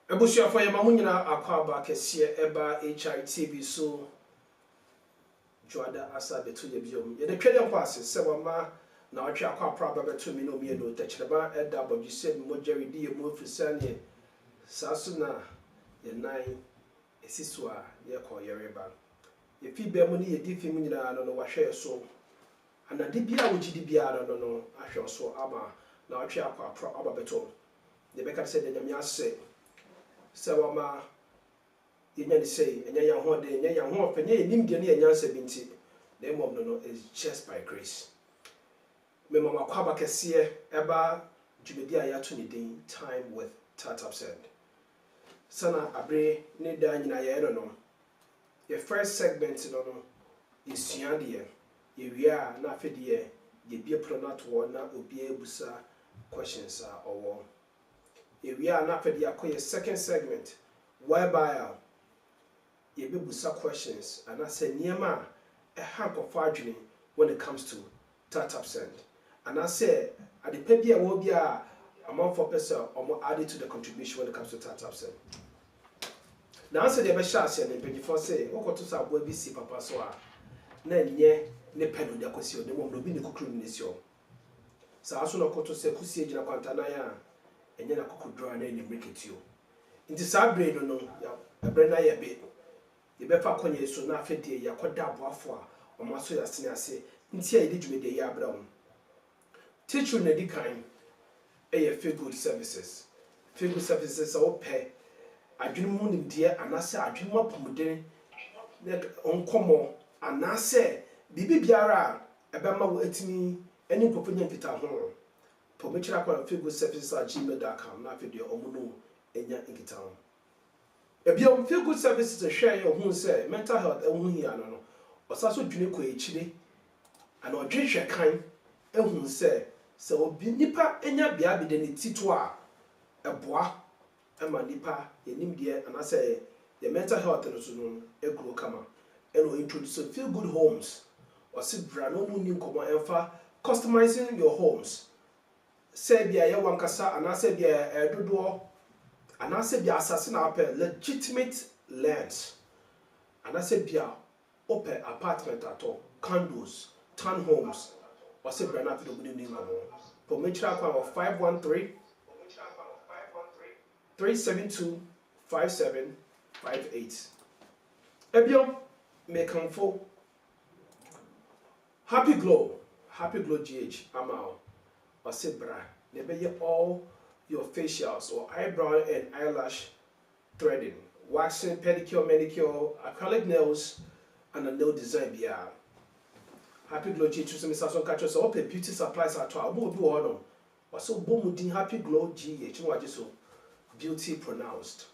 Ebusia for yama munyina akwaba kese eba HITV so Joada asa beto ye biom. Ye de twede nkwase se wama na otwe akwa praba beto mi no mi no techreba eda bodwise mi mojeri di ye mu ofrisane saso na ye nan esiso a ye ko yereba. Ye fi be mu ni ye di fi mu nyina no wahwe so. Anade bia wo gidi bia no ahwe so ama na otwe akwa praba beto. Ye beka se de nyame ase se wama yenya ni say enya ya ho de enya ya ho fa nya nim de ne enya 70 na mom no is just by grace me mama kwaba kese eba djumedi aya to ni din time with Tata Send sana abre ne da nyina ye no your first segment no isua de ye wia na afede ye bie pronato na obi ebusa questions a owo ye wia na afede akoye second segment whereby you be busa questions and I say niema a hank of adwene when it comes to Tata Send. And I say at the pebia will be a amount for person or more added to the contribution when it comes to Tata Send. Now I say the best shot and the before say what to say boy BC papa so na nye ne pedo de akosi o ne mo no bi ne kokru ni sio. Sa aso no koto say kusi ejina kwanta na ya enye na kokodro na ni mreketio. Nti sa brain no ya brain na ya be ye befa konye so na afede ya koda aboafo a omaso ya sene ase ntia ye djumede ya abra ho teacher na dikan feel good services so pe adwene mu nimde anase adwene mu apomuden na onkomo anase bibi biara ebema wo atimi eni nkofo nya mfita ho po mechira kwa feel good services @gmail.com na afede omuno enya nkita ho ebiom feel good services to share your who say mental health ehun hia no osaso dwene ko echire ana odwehwe kan ehun say se obi nipa enya bia bide ne tito a eboa ema nipa yenim de ana say the mental health no so no egro kama eno introduce feel good homes osi bra no mu ni nkomo emfa customizing your homes say bia ye wankasa ana say bia dodo and I said, assassin up legitimate lands. And I said, open apartment at all, condos, townhomes, or say, Bernard, the winning for Mitchell 513 372 5758. Ebiom, make come for Happy Glow GH, Amao, or say, Bra, never all your facials or eyebrow and eyelash threading, waxing, pedicure, manicure, acrylic nails, and a nail design. Happy Glow GH, so Mr. Son catches all the beauty supplies at all. Who do honor? Or so booming Happy Glow GH, so beauty pronounced.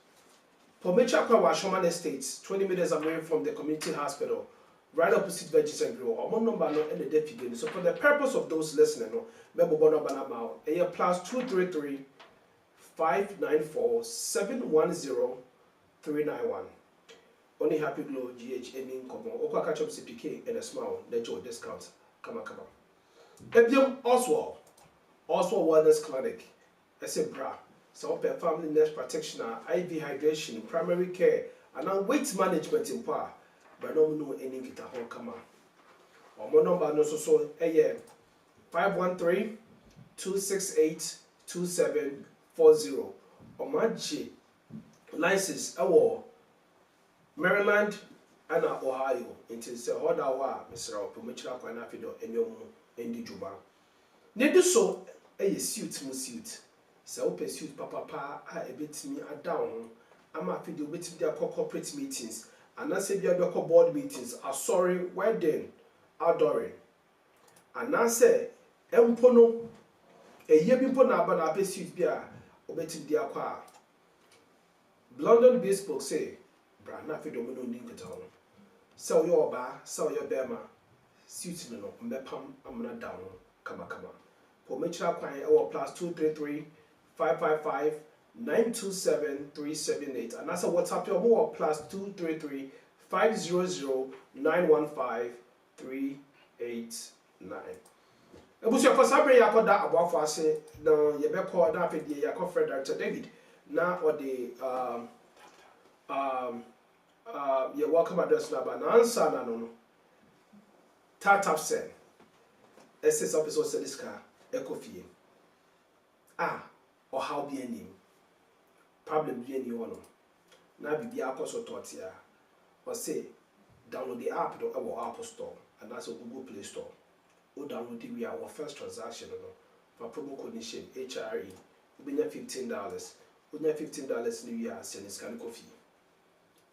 For Mechakwa Washoman Estates, 20 meters away from the community hospital, right opposite Veggies and Grill, or one number and the deaf figure. So for the purpose of those listening, Mebo Bono Banamao, a plus 233 594 710 391. Only Happy Glow GH aiming common. Okwa catch up CPK and a smile. Let your discount. Come on. Ebiom Oswald Wellness Clinic. Bra. So family nurse practitioner, IV hydration, primary care, and now weight management in power. But no know any guitar home come on. Or more number no so 513 268 2740 or Manchi license Maryland and Ohio until say order wa Mr. Opomechra Kwana Fido enyomu endi juba. Ne do so suit. So open suit papa a ebetimi adown ama fido betimi dia corporate meetings and I say bia do board meetings sorry wedding outdooring and I say empono eye bi mpo na aba na ape suit bia obetim dia kwa London Bespoke say bra na fe do mo no nketa ho so yo oba so yo bema suit no mbepam amna down kama for mechira kwan e wo plus 233 555 927 378 and that's a WhatsApp your more plus 233 500 915 389. Ebusia for sabre yakoda aboafo ase na yebekọ na afedie yakọ Fred Director David na ɔde your welcome address number na ansa na no tap send SS episode service car ekofie or how be any problem be any one na bibi akoso totia or say download the app to our Apple Store and that's a Google Play Store. Or download the we our first transaction for promo code nation HRE. We get $15. We get $15 new year send scan coffee.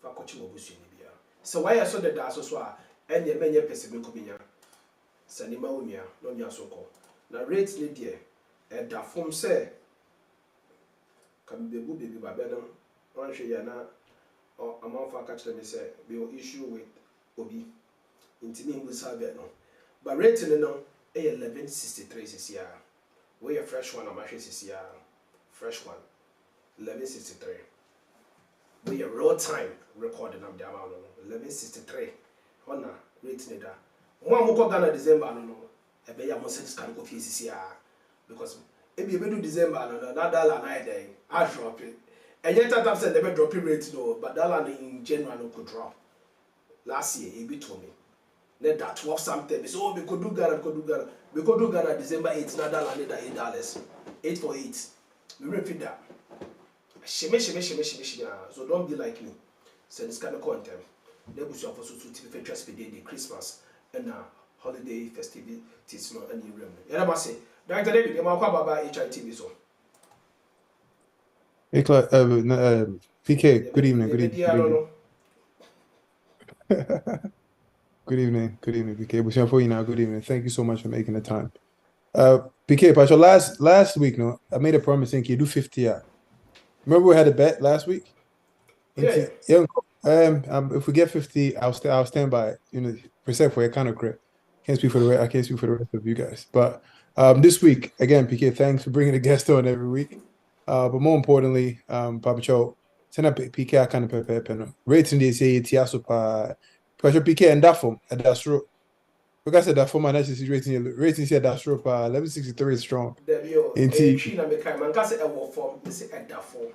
For coaching obusu ni bia. So why I saw the daso so and the many person ko binya. Sanima umia no nya so ko. Na rate ni there e da form say can be good baby ba no on hwe ya na amount for catch them say we will issue with obi intimi ngusa be no but rating no e 1163 cc we a fresh one amahwe cc fresh one 1163 we a real time recording am the amount no 1163 hona rating da mo amko Ghana December no e be ya mo sense kan ko fi cc because e be do December no na dollar na dey I drop it and yet tap said never drop rate no but dollar in general no could drop last year he be told me let that 12 something so we could do Ghana December 8 na dollar need $8 8 for 8 we repeat that shime so don't be like me send this kind of content they go for so to be trust for the Christmas and holiday festivities no any room yeah I say Dr. David you ma kwa baba HITV so PK, good evening. Good evening. Good evening, PK. Before you now, good evening. Thank you so much for making the time. PK, but last week, no, I made a promise saying you do 50. Remember we had a bet last week? Yeah. If we get 50, I'll stand by it. You know, percent for a kind of credit. I can't speak for the rest of you guys. But this week, again, PK, thanks for bringing a guest on every week. But more importantly, Papa Cho, send up PK kind of pepe. Rating they say Tiaso pa PK and that form at that stroke. Because I said that form and that's rating said that stroke 1163 is strong. In T na me kai man ka say e wo form this at that form.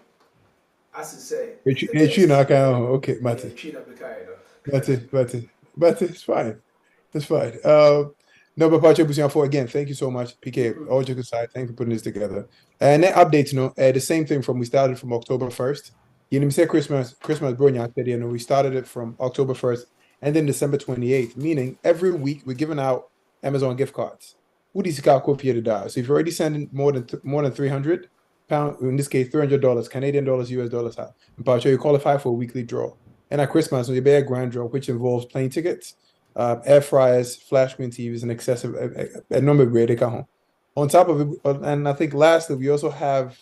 As you say. Okay, Mate. But it's fine. It's fine. No, but Pacho Busian again, thank you so much, PK. All joking aside, thank you for putting this together. And then updates, the same thing we started from October 1st. You know, say Christmas, bro, we started it from October 1st and then December 28th, meaning every week we're giving out Amazon gift cards. So if you're already sending more than £300, in this case, $300, Canadian dollars, US dollars, and Pacho, you qualify for a weekly draw. And at Christmas, we bear a grand draw, which involves plane tickets, air fryers, flash screen TVs, and excessive a number of grade. On top of it, and I think lastly, we also have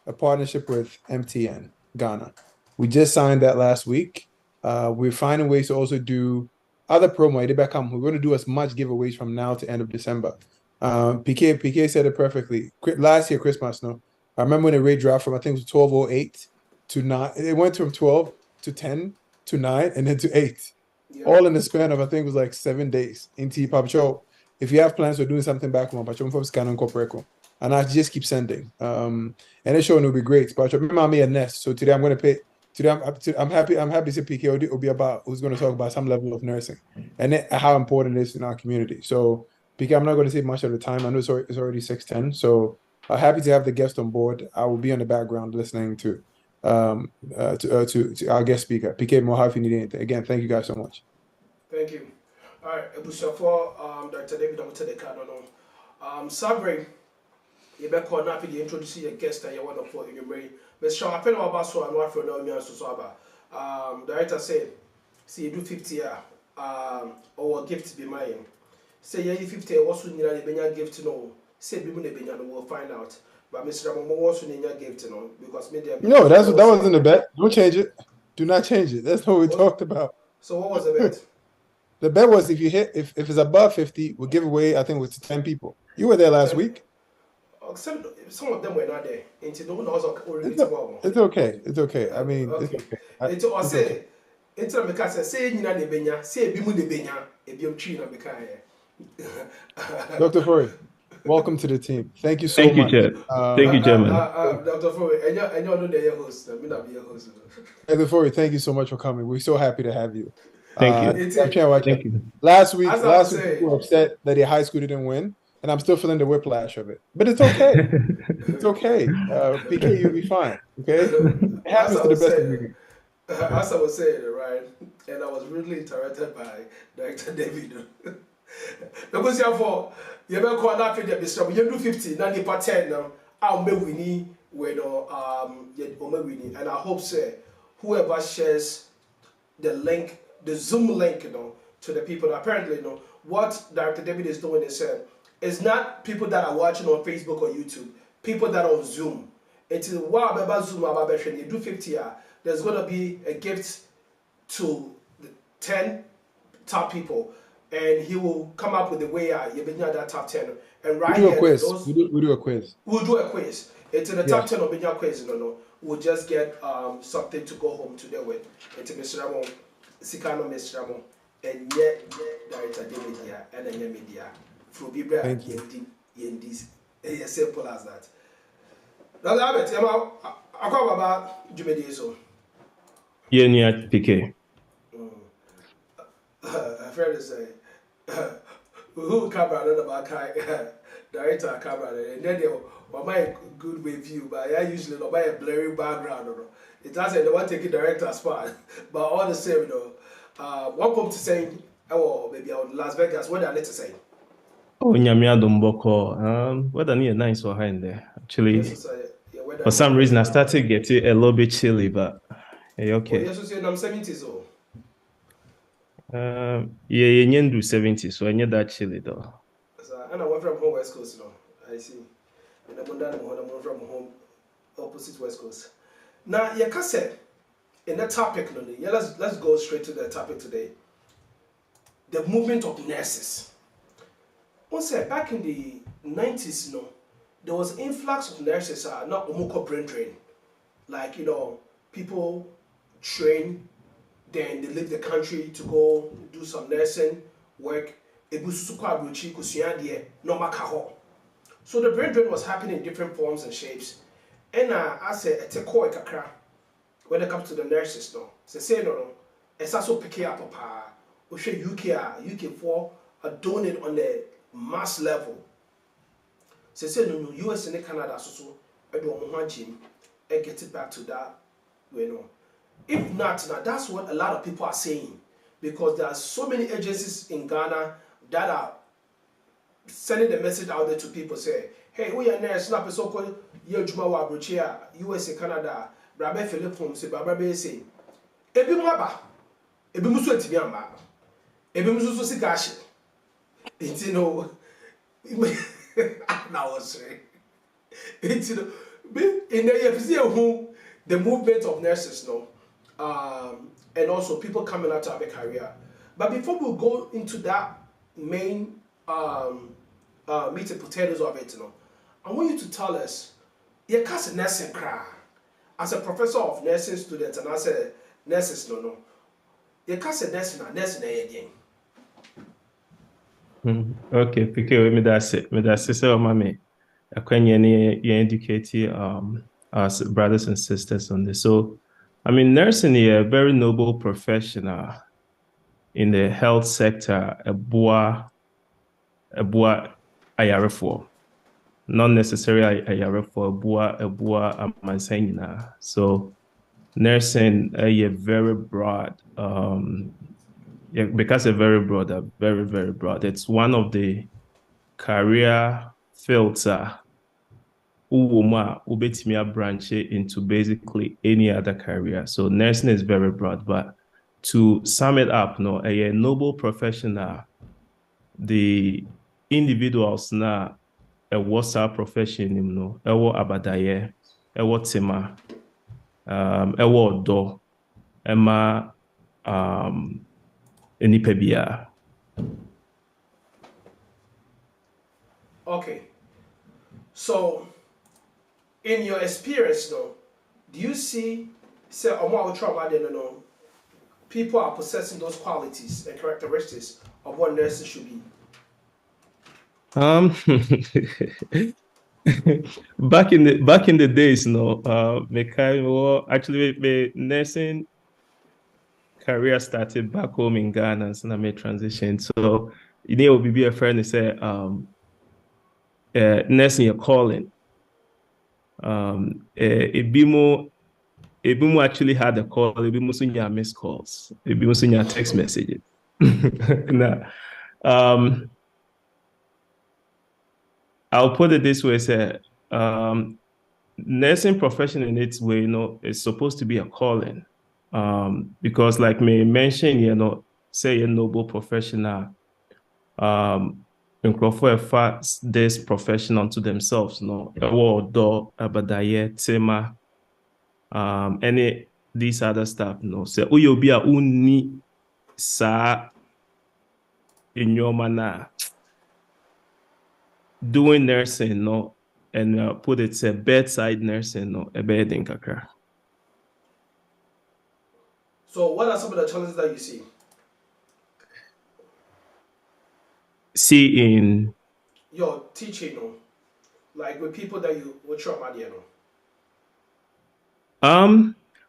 a partnership with MTN Ghana. We just signed that last week. We're finding ways to also do other promo. We're going to do as much giveaways from now to end of December. PK said it perfectly. Last year, Christmas, no? I remember when the rate dropped from, I think it was 1208 to 9. It went from 12 to 10 to 9 and then to 8. Yeah. All in the span of, I think it was like 7 days. Into Papa Cho, if you have plans for doing something back home, Papa Cho, from Scan Corporeco. And I just keep sending. And it's showing it will be great. But I remember me a nest. So today I'm going to pay. Today I'm happy to PK will be about who's going to talk about some level of nursing and how important it is in our community. So PK, I'm not going to say much of the time. I know it's already 6:10. So happy to have the guest on board. I will be on the background listening to our guest speaker. PK, more if you need anything. Again, thank you guys so much. Thank you. All right, Ebusafo, Dr. David Amutedeka, Sabre, you better call now to introduce your guest that you want to put in your brain. But shall I pay about so and what for now, Mian Susaba? Director said, see, you do 50 or gift be mine. Say, yeah, 50 also need a gift to know. Say, be we'll find out. But Mr. Ramon also need a gift to know because media. No, that wasn't the bet. Don't change it. Do not change it. That's what we talked about. So what was the bet? The bet was if it's above 50, we'll give away, I think it was to 10 people. You were there last week. Some of them were not there. It's okay. It's okay. I mean, okay. It's okay. It's because say you know the benya, say bimu the benya, ebiom tree na beka here. Dr. Fori. Welcome to the team. Thank you so Thank you, much. Chair. Thank you, Chairman. Dr. Foy, and you're not the host. I mean, I'll be a host. Dr. Fori, thank you so much for coming. We're so happy to have you. Thank you. I'm trying to watch Thank it. you. Last week, As I was people saying, were upset that the high school didn't win, and I'm still feeling the whiplash of it. But it's okay. It's okay. PK, you'll be fine. Okay? It happens to the best of you. as I was saying, right, and I was really interrupted by Director David. Because for you ever call that figure, Mr. You do 50, now you 10 now. I'll make winning when winning, and I hope say whoever shares the link, the Zoom link, to the people. Apparently, what Director David is doing is it's not people that are watching on Facebook or YouTube, people that are on Zoom. It's wow, about Zoom, about you do 50. There's gonna be a gift to the 10 top people, and he will come up with the way you bring that top 10. And right We do here, a quiz. We do a quiz. We'll do a quiz. It's in the top Yes. 10 of Binya quiz, we'll just get something to go home today with. It's Mr. Ramon, Sikano Mr. Ramon, and yet Director Media and then media. For people, Thank you. This as simple as that. Now, Albert, I call about Jumedezo. Yeah, near PK. A friend is saying, who camera about director camera, and then they my good review, but I usually buy a blurry background. It doesn't want to take director's part, but all the same, one come to saying, oh, maybe out Las Vegas, what I need to say. Oh, Nyamia Domboko. Weather near nice or high in there. Actually, for some reason, I started getting a little bit chilly, but hey, okay. Yes, you say I'm 70s old. Yeah, you do 70, so I need that chilly though. And I went from home West Coast, I see. And I'm from home opposite West Coast. Now, you can say in the topic, let's go straight to the topic today. The movement of nurses. Once back in the 90s, there was influx of nurses, not omoko brain drain. Like, people train, then they leave the country to go do some nursing work. So the brain drain was happening in different forms and shapes. And I said, it's a core kakra when it comes to the nurses. It's also picking up UK 4 are doing it on the mass level. No, US and Canada so I don't want him and get it back to that. If not, now that's what a lot of people are saying, because there are so many agencies in Ghana that are sending the message out there to people, say, hey, we are nurse, snap so called Yojuma Wabruchia, USA, Canada, Brabe Philip Holmes, Brabe say, Ebi Maba, Ebi Musu Tibiamba, Ebi Musu Sikashi. It's now was saying, it's in the movement of nurses, and also people coming out to have a career. But before we go into that main meat and potatoes of it, I want you to tell us, your cousin nursing cry as a professor of nursing students and as a nurses, your cousin nursing again. Okay, PK, me that's it. Me that's it. So, mommy, when you educate our brothers and sisters on this. So, I mean, nursing is a very noble profession in the health sector. A boa ayarefo, not necessarily ayarefo. A boa amansayina. So, nursing is very broad. Because it's very broad, very, very broad. It's one of the career fields ubetimi branch into basically any other career. So nursing is very broad, but to sum it up, a noble professional, the individuals now a wasa profession, ewo abadaye, ewo tema, ewo do, ema Enipebia. Okay. So, in your experience, do you see, say, people are possessing those qualities and characteristics of what nurses should be? Um, back in the days, no, actually, my nursing career started back home in Ghana, and I made transition. So, be a friend who said, nursing your calling. Ebimo actually had a call. Ebimo sunya missed calls. Ebimo sunya text messages. Nah, um, I'll put it this way, say, nursing profession in its way, is supposed to be a calling. Because like me mentioned, say a noble professional, nkurɔfoɔ this profession onto themselves, ɛwɔ ɔdɔ, abadaye, tema, any these other stuff, sɛ woyɛ obi a wonni saa nneɛma na doing nursing, and put it say bedside nursing, ɛbɛyɛ den kakra. So what are some of the challenges that you see? See in your teaching, like with people that you will try money,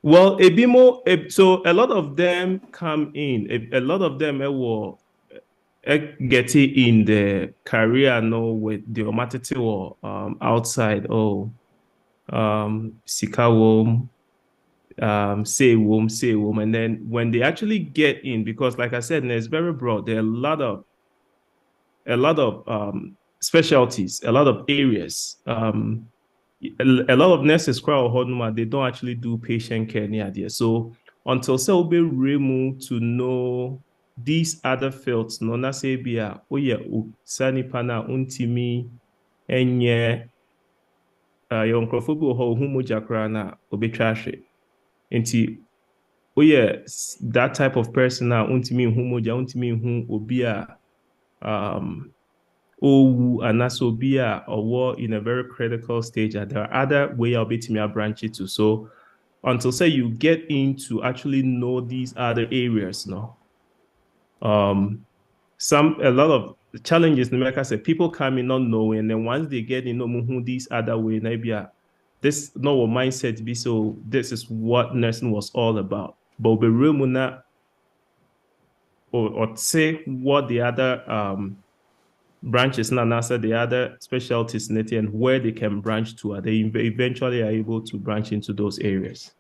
well, a bit more. So a lot of them come in. A lot of them will get in the career, with the omatiti or outside or sika wom, say wom, and then when they actually get in, because like I said, it's very broad. There are a lot of specialties, a lot of areas. A lot of nurses they don't actually do patient care near there. So until so be remove to know these other fields, no na say be a sani pana untimi enye yon krofobu ho humo jakra na obetrashe. Enti that type of person na untimi humo ja untimi hu obi a and also be a war in a very critical stage. There are other way I'll be to branch it to. So until say you get into actually know these other areas, a lot of challenges, like I said, people come in not knowing, and then once they get in know these other way, maybe this no mindset be so this is what nursing was all about. But be real or say what the other branches now NASA the other specialties in it and where they can branch to, are they eventually are able to branch into those areas?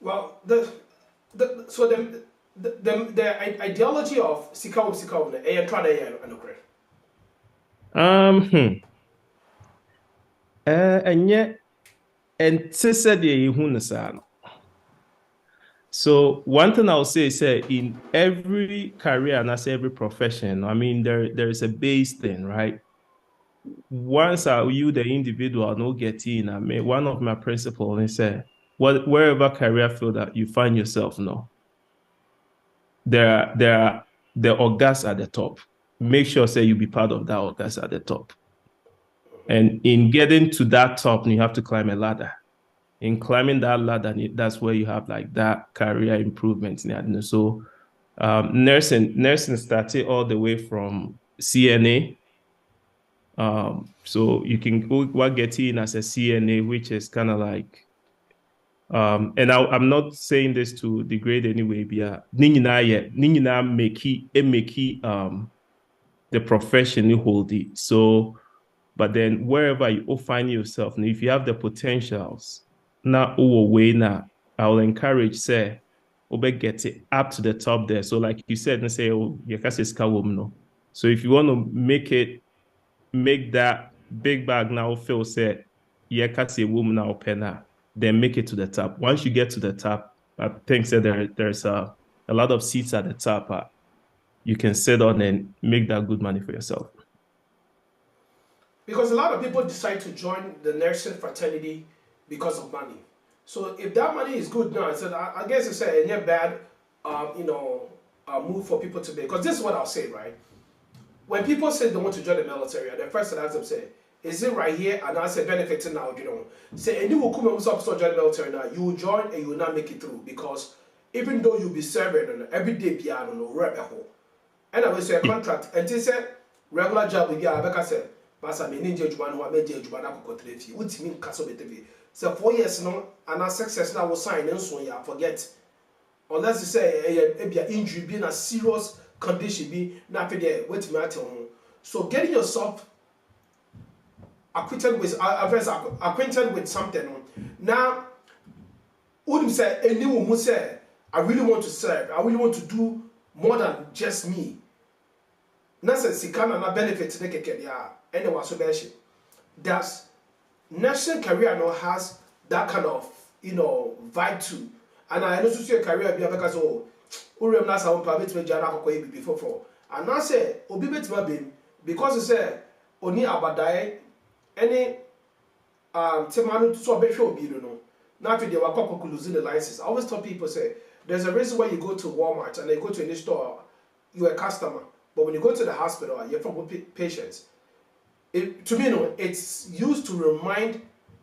Well, the ideology of Sikau and yet and said the So one thing I'll say is in every career and as every profession, I mean, there is a base thing, right? Once you, the individual, no get in, I mean, one of my principles is wherever career field that you find yourself, there are the orgas at the top. Make sure say you be part of that orgas at the top. And in getting to that top, you have to climb a ladder. In climbing that ladder, that's where you have like that career improvement. So nursing started all the way from CNA. So you can go get in as a CNA, which is kind of like, and I'm not saying this to degrade anyway, but the profession you hold it. So, but then wherever you find yourself, if you have the potentials, now I will encourage say get it up to the top there. So like you said, and say so if you want to make that big bag now feel say woman now penna, then make it to the top. Once you get to the top, I think that there's a lot of seats at the top. You can sit on and make that good money for yourself. Because a lot of people decide to join the nursing fraternity because of money. So if that money is good now, I guess it's a bad, move for people to make. Because this is what I'll say, right? When people say they want to join the military, the first thing I ask them say, is it right here? And I say benefiting now, Say, and you will come and join the military now. You will join and you will not make it through because even though you'll be serving every day, piano, And I will say a contract. And they say regular job with ya beka say basa me ninja juma no meje juma na kokotre fi. Utimi kaso betevi. So 4 years no and a success na was sign nso ya forget. Unless you say a injury being a serious condition be na fe there wait me at home. So getting yourself acquainted with something now wouldn't say anyone who say I really want to serve, I really want to do more than just me. Nasa sikana na benefit ne keke ya anyone so beshi. Does nursing career no has that kind of vibe too. And I know to see a career be because urem na sa umpa bit me jara akoko bi before. And I say obi bit ma be because you say oni abadaye any temanu so be hwe obi no. Now today we are losing the license. I always tell people say there's a reason why you go to Walmart and you go to any store, you're a customer. But when you go to the hospital, you're from patients. To me, it's used to remind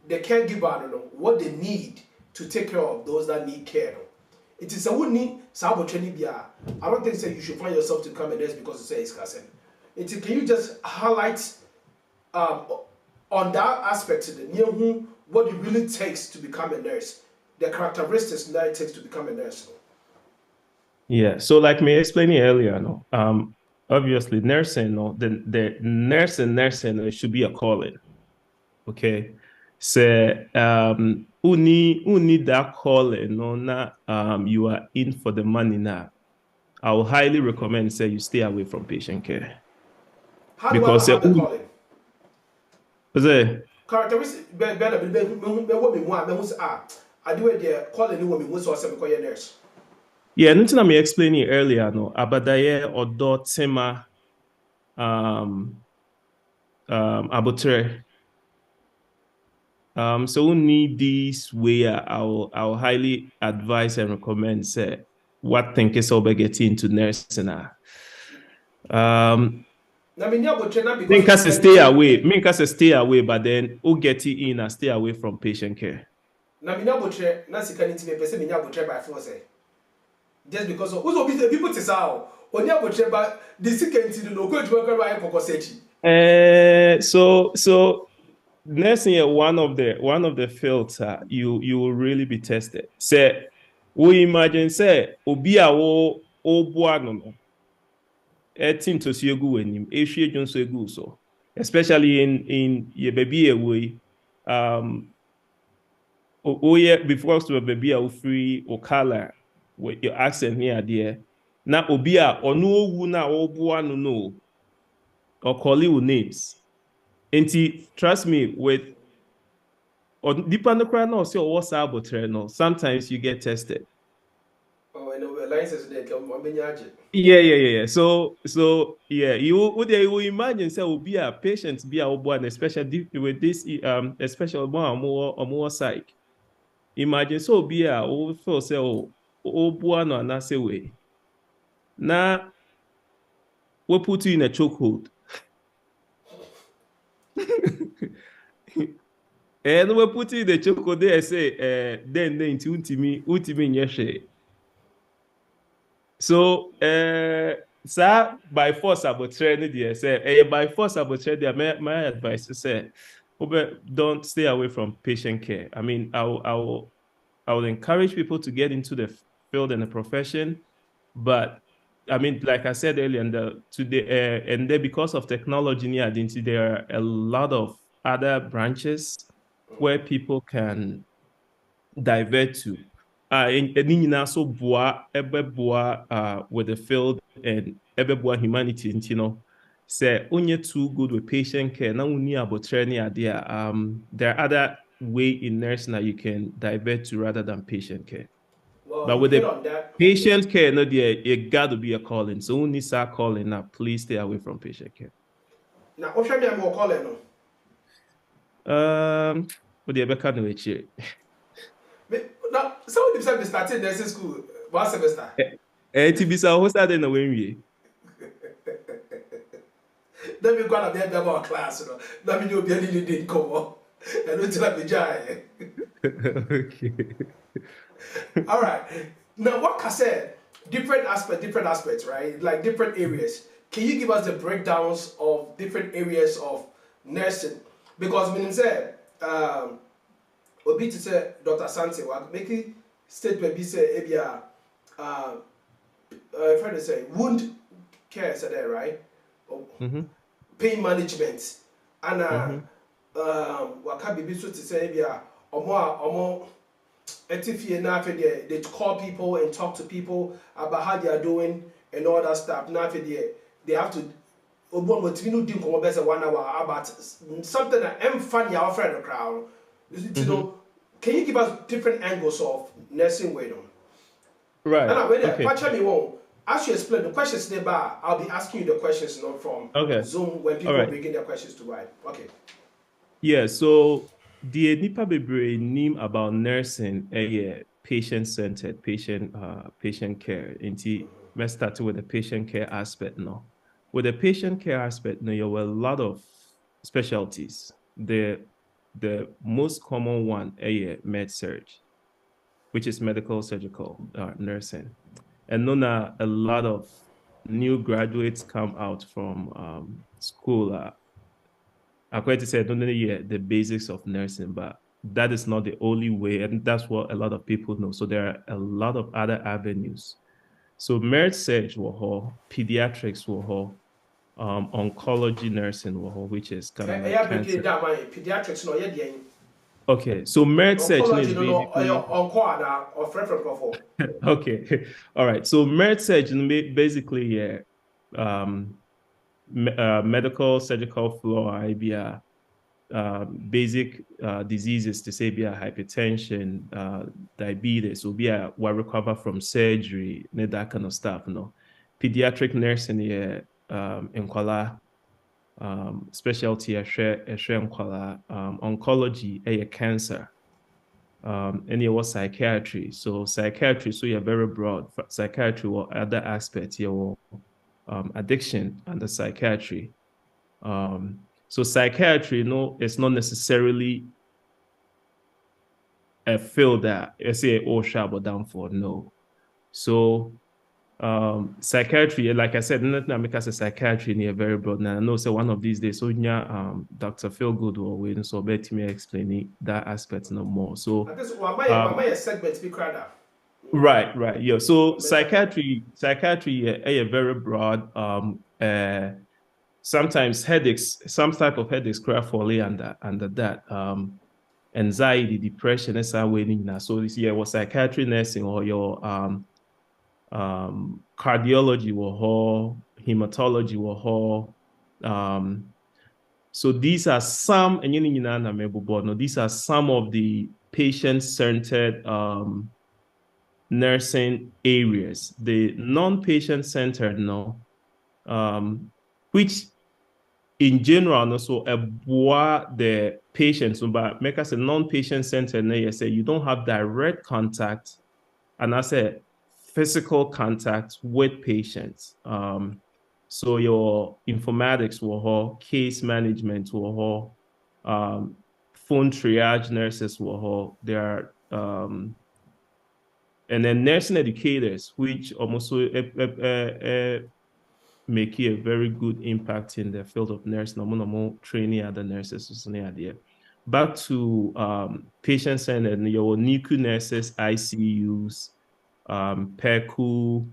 the caregiver what they need to take care of those that need care. It is a would need sabo training bia. I don't think say you should find yourself to come a nurse because you say it's cousin. Can you just highlight on that aspect to the near what it really takes to become a nurse, the characteristics that it takes to become a nurse? Yeah, so like me explaining earlier, obviously nursing, the nursing it should be a calling. Okay, so who need that calling? You are in for the money now. I will highly recommend say you stay away from patient care. How do I have the calling? Characteristics better I do it calling you woman who saw some nurse. Yeah, nothing I'm explaining earlier, Abadaye Odo Tema Abutre. So we need this way. I'll highly advise and recommend say what think is over getting into nursing. Think as stay away, but then who get it in and stay away from patient care. Just because of people to say but the second no go so nursing is one of the fields you will really be tested. Say we imagine say obi a wo oboa no etin to see egu enim ehwie dwonso egu so, especially in your baby away before to baby a free or color with your accent near there. Now obia or no wu na oboa no or call you names. And trust me, with or depend on no say what's about sometimes you get tested. Oh, and the license they come on Yeah. So yeah, you will imagine say will be a patient be a oboa, especially with this especially more psych. Imagine so be a feel say oboa no na say way. Now we put you in a chokehold. And we put you in the chokehold there say then ultimate nyeshe. So sir by force about training there say by force about training my advice is say don't stay away from patient care. I mean I will encourage people to get into the field and the profession, but I mean, like I said earlier, and then because of technology, there are a lot of other branches where people can divert to. And also with the field and humanity, say only too good with patient care. Now we about training idea. There are other way in nursing that you can divert to rather than patient care. Well, but with the patient care, it got to be a calling. So when you start calling up, please stay away from patient care. Now, what should I be calling? But the Rebecca no echi. Now, some of them started nursing school one semester. Tibisa who started na when Then we go to be a class, That means you'll be didn't come on. And don't tell me Okay. All right. Now, what I said, different aspects, right? Like different areas. Can you give us the breakdowns of different areas of nursing? Because meaning say, obi to say Dr. Sante, what make it statement be say ebia, trying to say wound care is there, right? Pain management, and what can be so to say ebia, omo. They call people and talk to people about how they are doing and all that stuff. Now they have to 1 hour about something that I'm funny our friend the crowd. You know, can you give us different angles of nursing way on? Right. Okay. As you explain the questions nearby, I'll be asking you the questions, you know, from Zoom when people begin their questions to write. Okay. Yeah, so the nipa bebree nim about nursing patient-centered, patient care. Let's start with the patient care aspect now. With the patient care aspect, now there were a lot of specialties. The most common one med-surg, which is medical surgical nursing. And then a lot of new graduates come out from school. I'm going to say, I don't know the basics of nursing, but that is not the only way. And that's what a lot of people know. So there are a lot of other avenues. So med-surg will pediatrics will oncology nursing will which is kind of like cancer. Pediatrics no yet. Okay, so med-surg is basically okay. All right. So med-surg basically medical surgical floor IBR basic diseases to say be a hypertension, diabetes, will be a what recover from surgery, that kind of stuff. No, pediatric nursing here in Kuala specialty in Kuala oncology, cancer. And it was psychiatry. So psychiatry, so you're very broad. Psychiatry or other aspects, your addiction under psychiatry. So psychiatry, it's not necessarily a field that I say sharp down for. No. So psychiatry, like I said, nothing because a psychiatry near very broad. Now I know so one of these days, so Dr. Phil Good will win, so bet me explaining that aspect no more. So right. Yeah. So psychiatry a very broad sometimes headaches, some type of headaches cry for under that. Anxiety, depression, that's how we need now. So this year was psychiatry nursing or your cardiology or hematology or so these are some and these are some of the patient-centered nursing areas. The non-patient-centered which in general also avoid the patients, but make us a non-patient centered. You say you don't have direct contact, and I say physical contact with patients. So your informatics will hold, case management will hold, phone triage nurses will hold. There are and then nursing educators, which almost make a very good impact in the field of nursing. No training other nurses. Back to patient-centered, your NICU nurses, ICUs, PECU,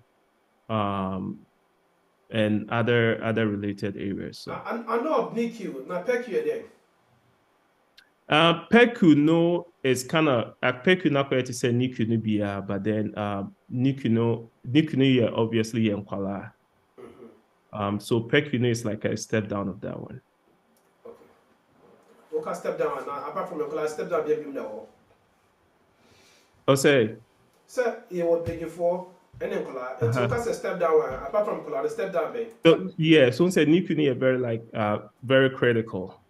and other related areas. So. I know of NICU, not PECU again. PECU no is kind of PECU not quite to say NICU no be but then NICU no obviously in Kuala. So PECU is like a step down of that one. Okay. Okay, step down. Apart from your class, step down, baby, no. Oh, say. Sir, you would pay you for any class. It's a step down. Apart from class, step down, baby. So yeah, so say NICU is very very critical.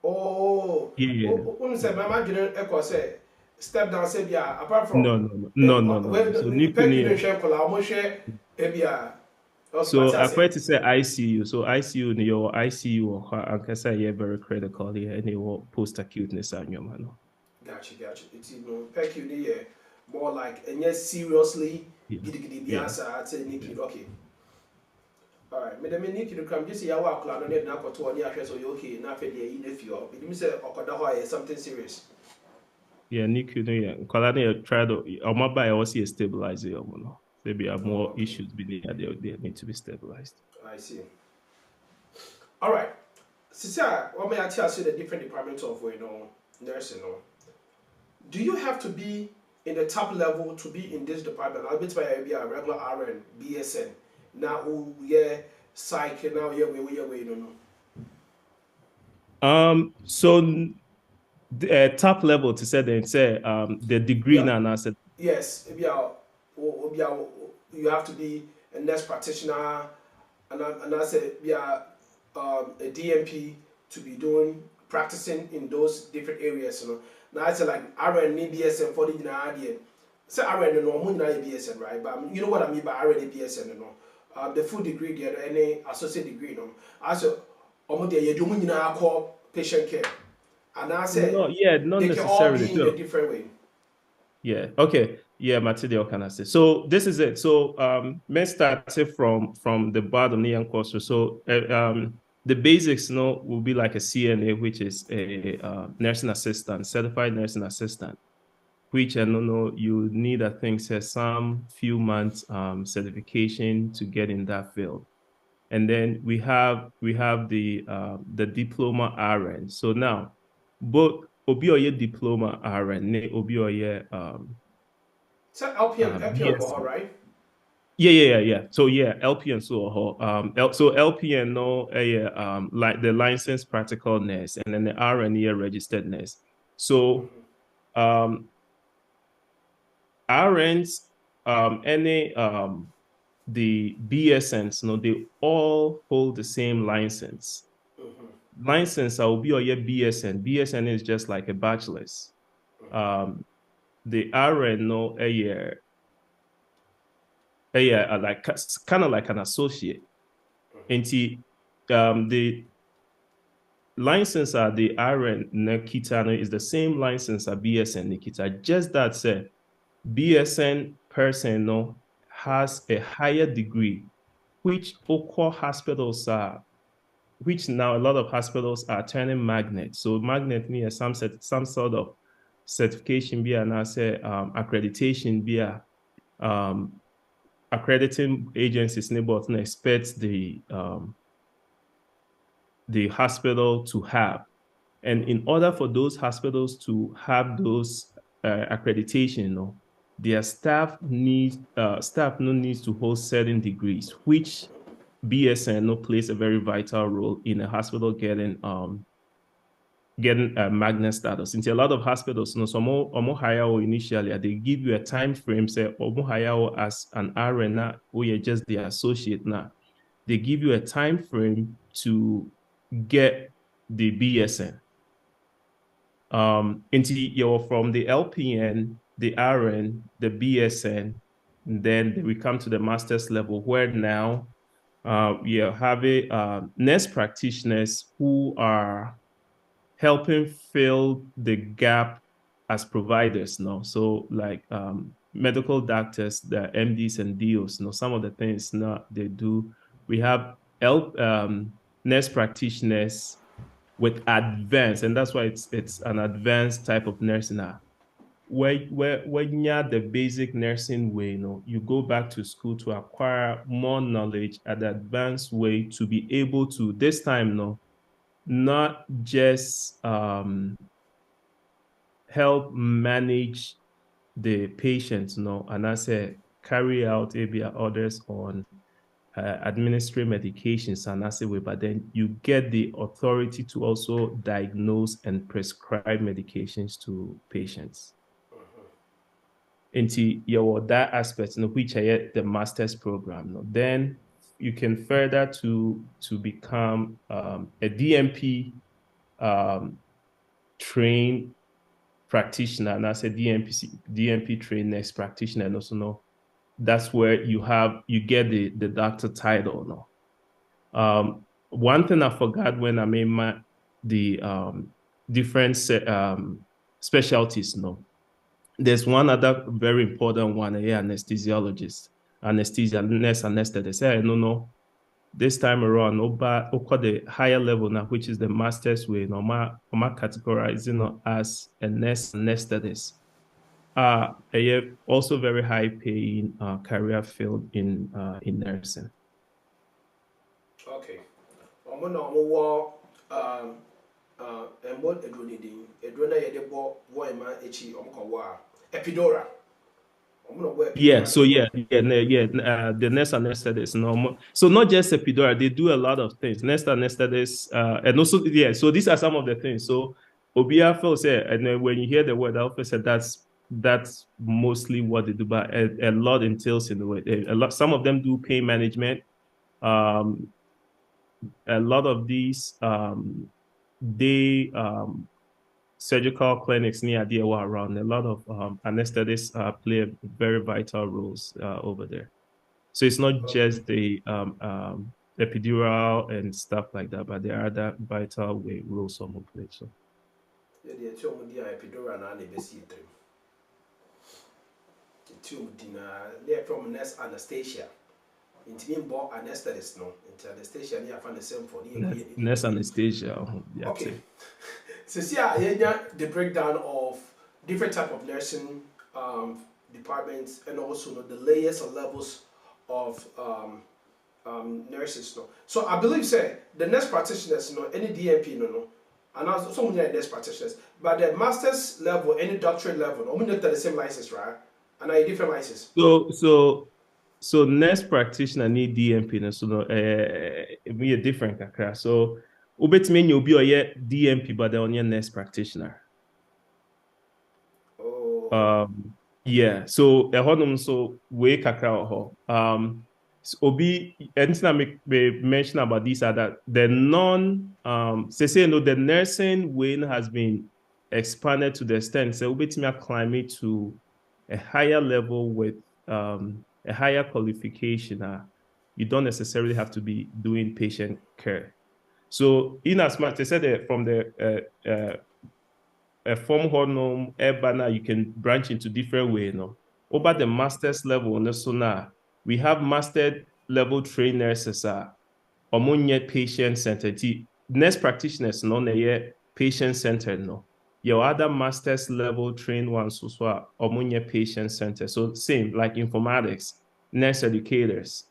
Oh. Yeah. Say, my imagine echo say step down. Say, yeah. Apart from no. So NICU So I quite to say ICU. So ICU, your ICU, I can say yeah, very critical here, and it will post acuteness on your man. Gotcha. It's PECU here. more like and yes seriously Yeah. gidigidi Yeah. biasa at Nikki. Okay. All right, me need to come just ya work plan on it now to one year so you okay now for the if you up. It means okoda something serious. Yeah, Niku, no, yeah. Because I try to, I'm not buy also stabilize it, no. Maybe have more Okay. issues beneath they need to be stabilized. I see. All right. Sisa, what may I tell you the different departments of nursing? Do you have to be in the top level to be in this department? I'll be a regular RN, BSN. Now, yeah, psych, now, yeah, we no. So top level to say the degree Yeah. now and I said Yes, you have to be a nurse practitioner, and I said, yeah, a DMP to be doing practicing in those different areas. Now I said like RN BSN for the idea. Say RN no more BSN, right? But you know what I mean by RN BSN the full degree there, any associate degree I said, you do call patient care, and I said not they can all necessarily. be in a different way. Yeah. Okay. Yeah, material can I say. So this is it. So let's start from the bottom Nian course. So the basics will be like a CNA, which is a nursing assistant, certified nursing assistant, which I don't know you need I think say some few months certification to get in that field. And then we have the diploma RN. So now both obi oye diploma RN, obi oye So LPN, BS. right? Yeah. So yeah, LPN so LPN like the licensed practical nurse, and then the RN registered nurse. So RNs any the BSNs, they all hold the same license. License will be your BSN. BSN is just like a bachelor's. The RN a year like kind of like an associate. And the license at the RN Nikita is the same license at BSN Nikita. Just that said, BSN person has a higher degree, which Okwa hospitals are, which now a lot of hospitals are turning magnet. So magnet means some sort of certification be and I say accreditation be accrediting agencies neighbor expect the hospital to have. And in order for those hospitals to have those accreditation, their staff needs to hold certain degrees, which BSN plays a very vital role in a hospital getting a magnet status. Into a lot of hospitals, some more hire initially, they give you a time frame, say, hire as an RN, or you're just the associate now. They give you a time frame to get the BSN. Into you're from the LPN, the RN, the BSN, and then we come to the master's level, where now we have nurse practitioners who are helping fill the gap as providers now. So like medical doctors, the MDs and DOs, some of the things now they do. We have nurse practitioners with advanced, and that's why it's an advanced type of nursing now. When you're the basic nursing way, you go back to school to acquire more knowledge at the advanced way to be able to this time not just help manage the patients, and I say carry out maybe orders on administer medications and as a way, but then you get the authority to also diagnose and prescribe medications to patients. Into that aspect, which I the master's program. Then you can further to become a DMP trained practitioner, and as a DMP trained nurse practitioner, and also that's where you get the doctor title. One thing I forgot when I made the different specialties. there's one other very important one, anesthesiologist, anesthesia, nurse anesthetist. No. This time around, over the higher level now, which is the master's way, categorizing as a nurse anesthetist. Also very high paying career field in nursing. Okay. Epidural. Yeah, so the nurse anesthetist normal. So not just epidural, they do a lot of things. Nurse anesthetist, and also so these are some of the things. So Obia Phil said, and then when you hear the word alpha said, that's mostly what they do, but a lot entails in the way. Some of them do pain management. A lot of these surgical clinics near DIY around. A lot of anesthetists play very vital roles over there. So it's not just the epidural and stuff like that, but there are other vital roles some play. So. From nurse anesthesia. Into anesthetist no. Into anesthesia near find the same for nurse anesthesia. Okay. So see the breakdown of different type of nursing departments and also the layers or levels of nurses. No. So I believe say the nurse practitioners, any DNP and also some nurse practitioners, but the master's level, any doctorate level, only the same license, right? And a different license. So nurse practitioner need DNP, so no, be a different kakra. So ubetimi you'll be a DNP, but they're only a nurse practitioner. Oh. Yeah. So so we kakra so obi anything I mention about these are that the the nursing way has been expanded to the extent so ubetimi climb to a higher level with a higher qualification. You don't necessarily have to be doing patient care. So in as much, they said from the form hormone banner, you can branch into different ways. Over the master's level, so now we have master level trained nurses patient centered. Nurse practitioners patient centered no. Your other master's level trained ones also are patient centered. So same like informatics, nurse educators,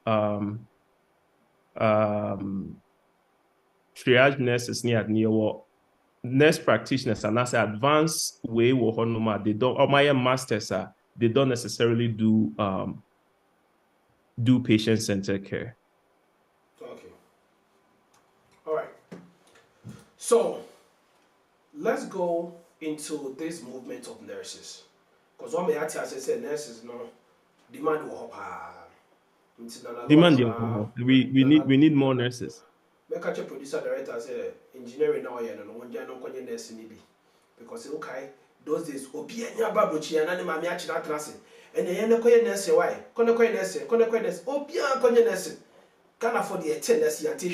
triage nurses near nurse practitioners and as advanced way they don't or my masters they don't necessarily do patient centered care. Okay. All right. So let's go into this movement of nurses. Because one may actually say nurses demand demand we need more nurses. Make a producer director say engineering now no nurse because okay those days obianya babuchi and mama achina class and yen koye nurse why kono nurse obia konye nurse can afford the 10 nurse yanti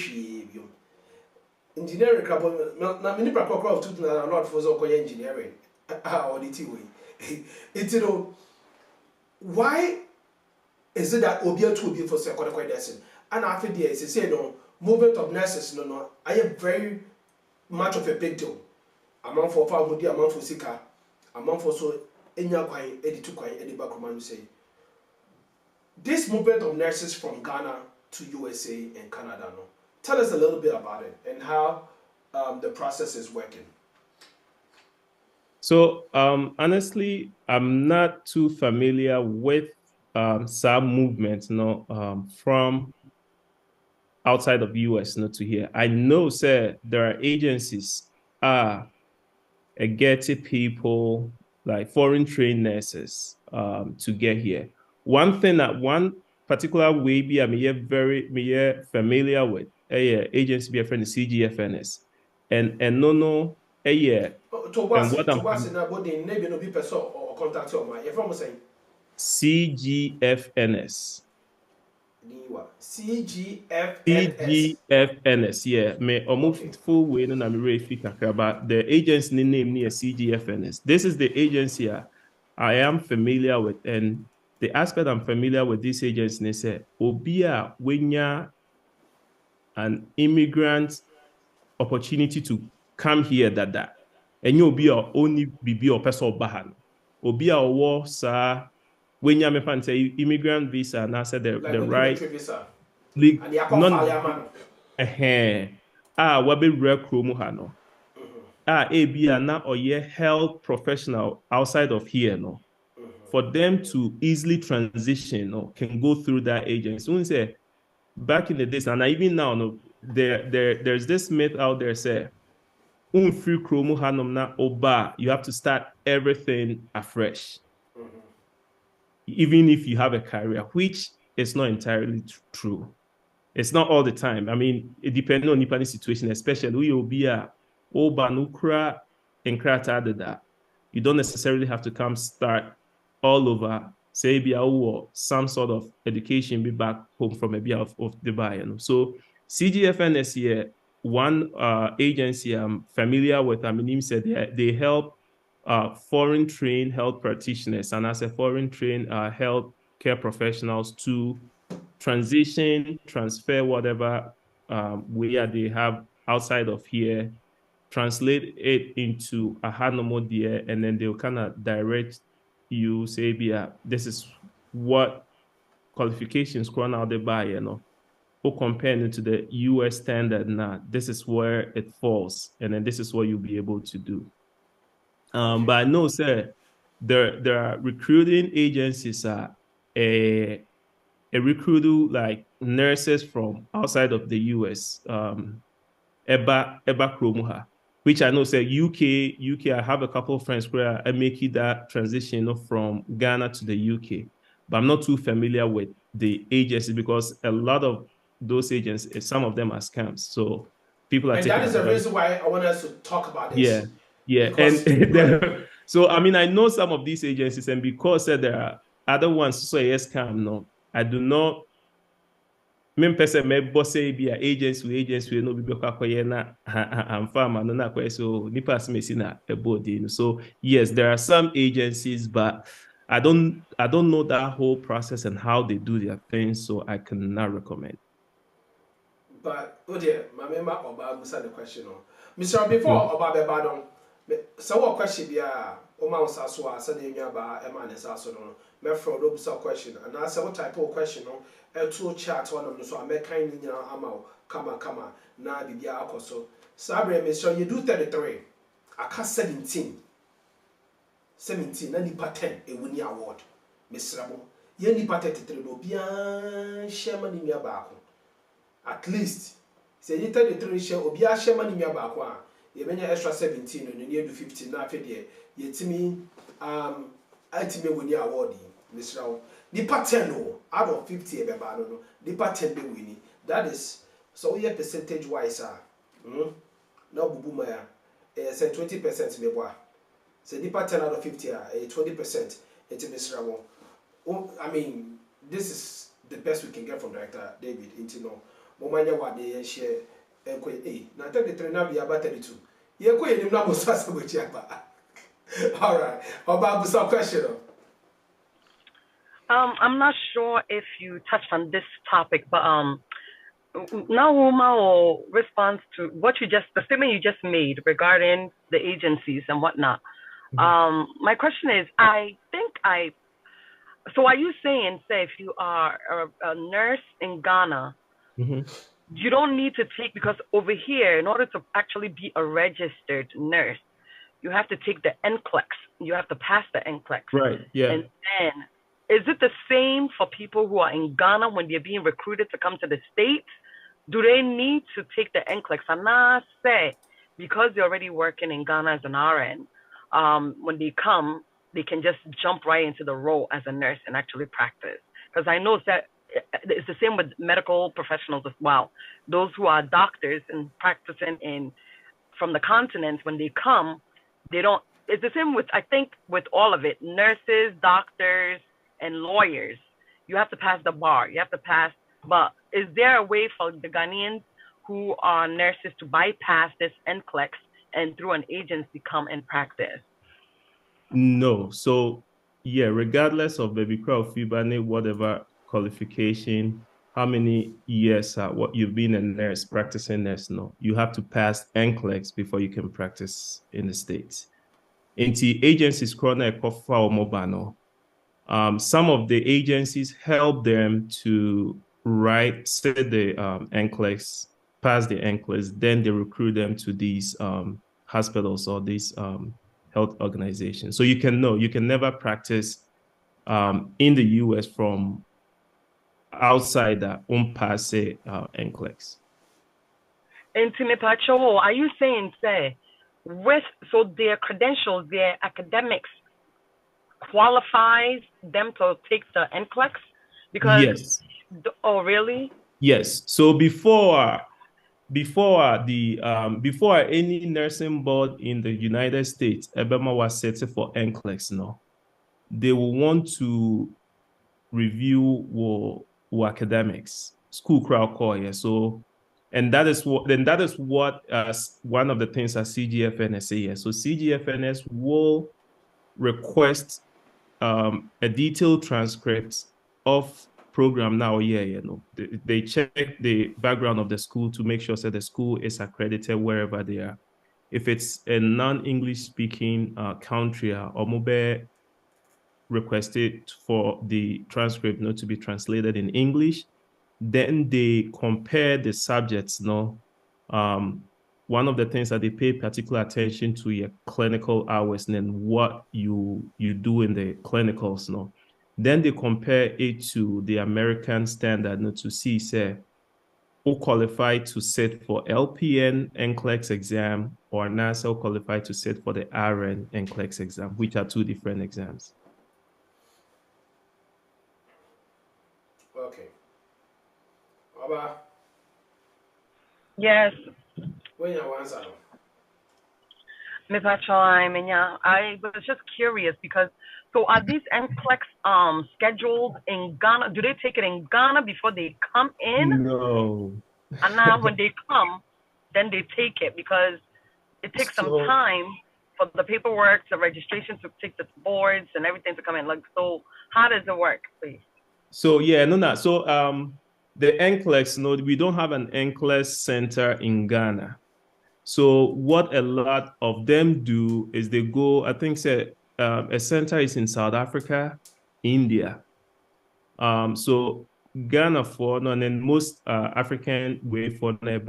engineering crab na mini prakokro of 2 na lot for so koye engineering or the way it's why is it that obia to be for say kono nurse and after the say no movement of nurses I am very much of a big deal. Among for family, among for sika, among for so enya kwan edi kwan edi bakroma say. This movement of nurses from Ghana to USA and Canada tell us a little bit about it and how the process is working. So honestly, I'm not too familiar with some movements from outside of US to here. I know, sir, there are agencies getting people like foreign trained nurses to get here. One particular way I'm very familiar with agency be a friend CGFNS and no and what I'm CGFNS. CGFNS, yeah. Me almost full way no na me refi kakra, but the agency name near CGFNS. This is the agency I am familiar with, and the aspect I'm familiar with this agency is that Obia, when you're an immigrant opportunity to come here, and you'll be only be or person bahan. Obia or sa when you have say immigrant visa, and I said Like the right visa. league, And the non wabe rare chromo hano. Bia na or health professional outside of here, no. For them to easily transition or can go through that agency. So say back in the days, and even now, no, there's this myth out there say, free chromo hanum na oba, you have to start everything afresh. Even if you have a career, which is not entirely true. It's not all the time. I mean, it depends on the situation, especially we will be a oba nukra and krata. You don't necessarily have to come start all over. Say be or some sort of education be back home from a bit of the buy. So CGFNS here, one agency I'm familiar with, I mean, said they help foreign trained health practitioners and as a foreign trained health care professionals to transition, transfer whatever where they have outside of here, translate it into a hanomo there, and then they'll kind of direct you, say, yeah, this is what qualifications crown out the buy, or comparing it to the US standard now, this is where it falls, and then this is what you'll be able to do. But I know, sir, there are recruiting agencies a recruit like nurses from outside of the US, Eba Kromuha, which I know say UK. I have a couple of friends where I make that transition from Ghana to the UK, but I'm not too familiar with the agency because a lot of those agencies, some of them are scams. So people are and taking that is the advantage. reason why I want us to talk about Yeah, this. yeah, Because, and so I mean I know some of these agencies, and because there are other ones, so yes, scam. No, I do not. Me person me boss be a agency no be kwakoye na am farmer no na kwese so nipa smesi na ebodi. So yes, there are some agencies, but I don't know that whole process and how they do their things, so I cannot recommend. but oh dear, my member Oba answer the question. Mr. Before Oba Bebadon, so what question be a Oma Saswa, Sunday Yaba, Eman Sasso, Mefro, no question, and answer what type of question, a two chat one of them, so I make kind in your amount, come, na Bibia Akoso. Sabre, Mr. You do 33, I cast 17, and nipa 10, a winning award, Miss Ramo. Ye nipa 33, no bien, Sherman in your back. At least, say you tell the three share Obia Sherman in your back one. You may extra 17 and you need to 15 now. Fede, ye to me, ultimate winning award, Miss Rao. The pattern out of 50 a no, the pattern be winning. That is so ye percentage wise, no bubu maya, say 20% me boy. Say the pattern out of 50 20% into Miss Rao. I mean, this is the best we can get from Director David into no. Momanya what they share and quay na 33 na be about 32. Ye quay him na bossa which all right. About some question. I'm not sure if you touched on this topic, but now Uma will respond to what the statement you just made regarding the agencies and whatnot. My question is, so are you saying, say, if you are a nurse in Ghana, you don't need to take, because over here, in order to actually be a registered nurse, you have to take the NCLEX. You have to pass the NCLEX. Right, yeah. And then, is it the same for people who are in Ghana when they're being recruited to come to the States? Do they need to take the NCLEX? And not say, because they're already working in Ghana as an RN, when they come, they can just jump right into the role as a nurse and actually practice. Because I know that it's the same with medical professionals as well. Those who are doctors and practicing from the continent, when they come, they don't. It's the same with, I think, with all of it. Nurses, doctors, and lawyers. You have to pass the bar. You have to pass. But is there a way for the Ghanaians who are nurses to bypass this NCLEX and through an agency come and practice? No. So yeah, regardless of baby crowd fever, whatever qualification, how many years what you've been a nurse, practicing nurse, no, you have to pass NCLEX before you can practice in the States. Into agencies, Corona Ekofa or Mobano. Some of the agencies help them to set the NCLEX, pass the NCLEX, then they recruit them to these hospitals or these health organizations. So you can never practice in the US from outside that pass NCLEX. And to me, Pacho, are you saying, say, so their credentials, their academics qualifies them to take the NCLEX? Because yes. Oh, really? Yes. So before any nursing board in the United States, Ebema was set for NCLEX, no, they will want to review academics, school crowd call, yeah. So, and that is what one of the things that CGFNS say, yeah. So CGFNS will request a detailed transcript of program now, they check the background of the school to make sure that the school is accredited wherever they are. If it's a non-English speaking country or mobile requested for the transcript not to be translated in English, then they compare the subjects. One of the things that they pay particular attention to your clinical hours and then what you do in the clinicals. Then they compare it to the American standard to see, say, who qualified to sit for LPN NCLEX exam or NASA qualified to sit for the RN NCLEX exam, which are two different exams. Okay. Baba. Yes. When you answer. I was just curious because so are these NCLEX scheduled in Ghana? Do they take it in Ghana before they come in? No. And now when they come, then they take it because it takes some time for the paperwork, the registration to take the boards and everything to come in. Like, so how does it work, please? So So the NCLEX, we don't have an NCLEX center in Ghana. So what a lot of them do is they go, I think a center is in South Africa, India. So Ghana and then most African way for a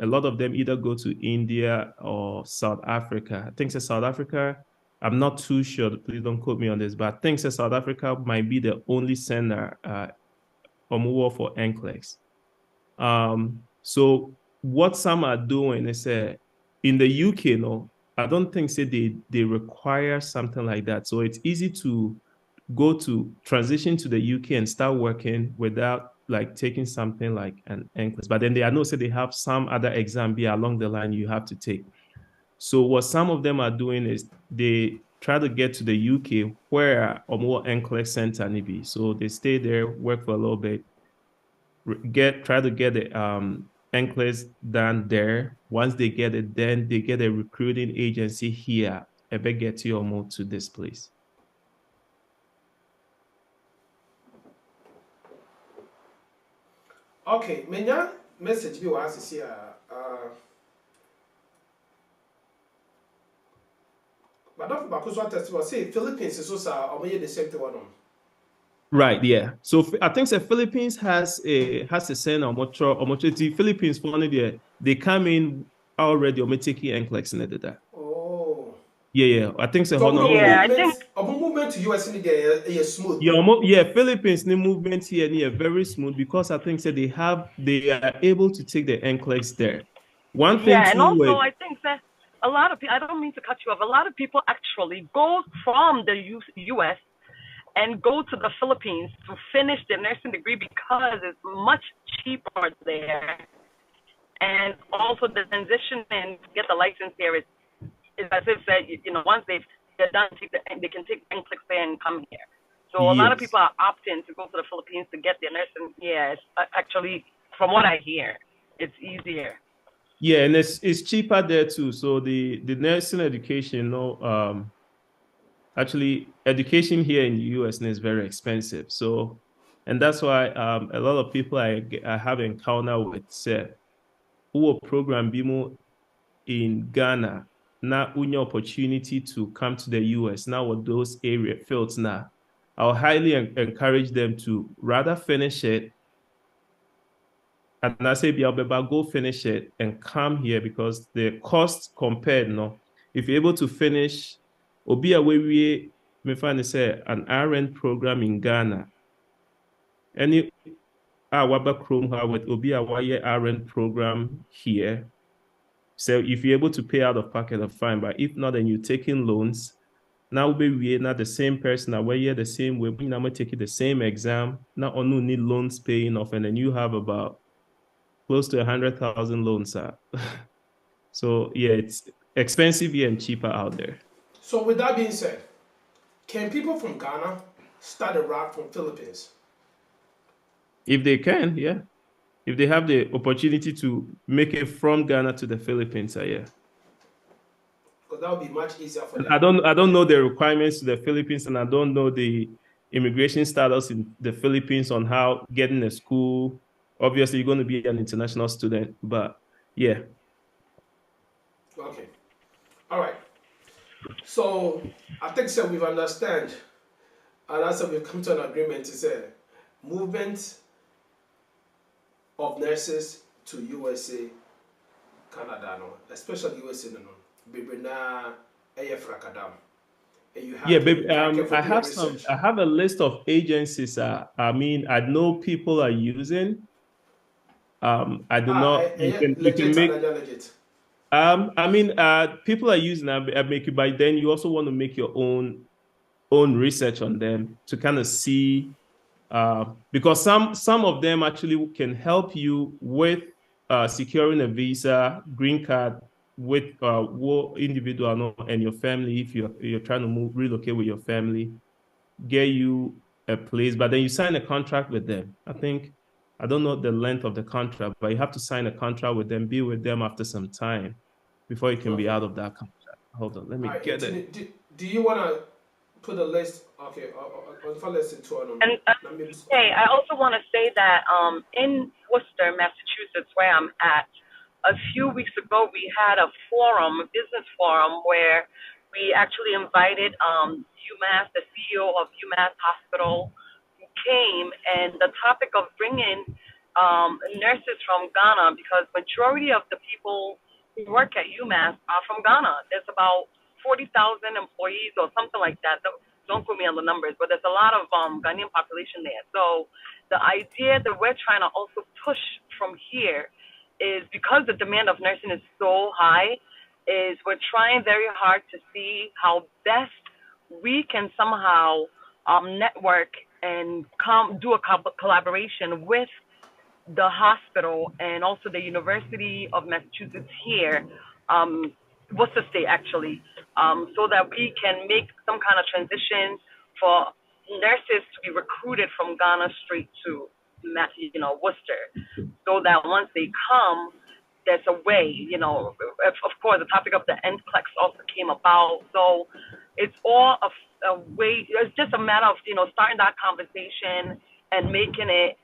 lot of them either go to India or South Africa. I think South Africa, I'm not too sure, please don't quote me on this, but I think South Africa might be the only center for NCLEX. So what some are doing is in the UK, I don't think they require something like that. So it's easy to go to transition to the UK and start working without like taking something like an NCLEX. But then they have some other exam along the line you have to take. So what some of them are doing is they try to get to the UK where a more NCLEX center may be. So they stay there, work for a little bit, try to get the NCLEX done there. Once they get it, then they get a recruiting agency here. Get you almost to this place. Okay, menya message bi was see Madam Bakuso testimony say Philippines is also omoye the same thing one. Right, yeah. So I think the Philippines has a center the Philippines for they come in already taking NCLEX in it. Oh. Yeah. I think so. I think movement to US in there is smooth. Yeah, Philippines the movement here very smooth because I think that they are able to take the NCLEX there. One thing and also I think that a lot of people, I don't mean to cut you off, a lot of people actually go from the US and go to the Philippines to finish their nursing degree because it's much cheaper there. And also the transition and get the license here is as if said, once they're done, they can take NCLEX there and come here. So a lot of people are opting to go to the Philippines to get their nursing. Yeah, actually, from what I hear, it's easier. Yeah, and it's cheaper there too. So the nursing education, actually education here in the US is very expensive. So, and that's why a lot of people I have encounter with say, who program BIMO in Ghana, now unya opportunity to come to the US now with those area fields now. I'll highly encourage them to rather finish it. And I say, go finish it and come here because the cost compared, no, if you're able to finish, Obi we me find say an RN program in Ghana. Any Waba Chrome with Obi RN program here. So if you're able to pay out of pocket, fine. But if not, then you're taking loans. Now we're not the same person. Now we're the same way. We now take the same exam. Now only need loans paying off, and then you have about close to 100,000 loans. So yeah, it's expensive here and cheaper out there. So with that being said, can people from Ghana start a route from Philippines? If they can, yeah. If they have the opportunity to make it from Ghana to the Philippines, yeah. Because that would be much easier for them. I don't know the requirements to the Philippines, and I don't know the immigration status in the Philippines on how getting a school. Obviously, you're going to be an international student, but yeah. Okay. All right. So I think so we've understand, and also we've come to an agreement to say movement of nurses to USA, Canada, no, especially USA, no, Bibina, Frakadam. Yeah, babe. I have a list of agencies. I mean, I know people are using. I do not. You can make. Legit. I mean, people are using. I make it, but then you also want to make your own research on them to kind of see, because some of them actually can help you with securing a visa, green card with individual and your family if you're trying to relocate with your family, get you a place, but then you sign a contract with them. I don't know the length of the contract, but you have to sign a contract with them, be with them after some time before you can be out of that contract. Hold on, let me get it. Do you want to put a list? Okay, I'll listen to it. And hey, I also want to say that in Worcester, Massachusetts, where I'm at, a few weeks ago we had a business forum, where we actually invited UMass, the CEO of UMass Hospital, who came, and the topic of bringing nurses from Ghana, because majority of the people who work at UMass are from Ghana. There's about 40,000 employees or something like that. Don't quote me on the numbers, but there's a lot of Ghanaian population there. So the idea that we're trying to also push from here is, because the demand of nursing is so high, is we're trying very hard to see how best we can somehow network and do a collaboration with the hospital and also the University of Massachusetts here, Worcester State actually, so that we can make some kind of transition for nurses to be recruited from Ghana straight to Worcester, so that once they come, there's a way, of course, the topic of the NCLEX also came about. So it's all a way, it's just a matter of, starting that conversation and making it,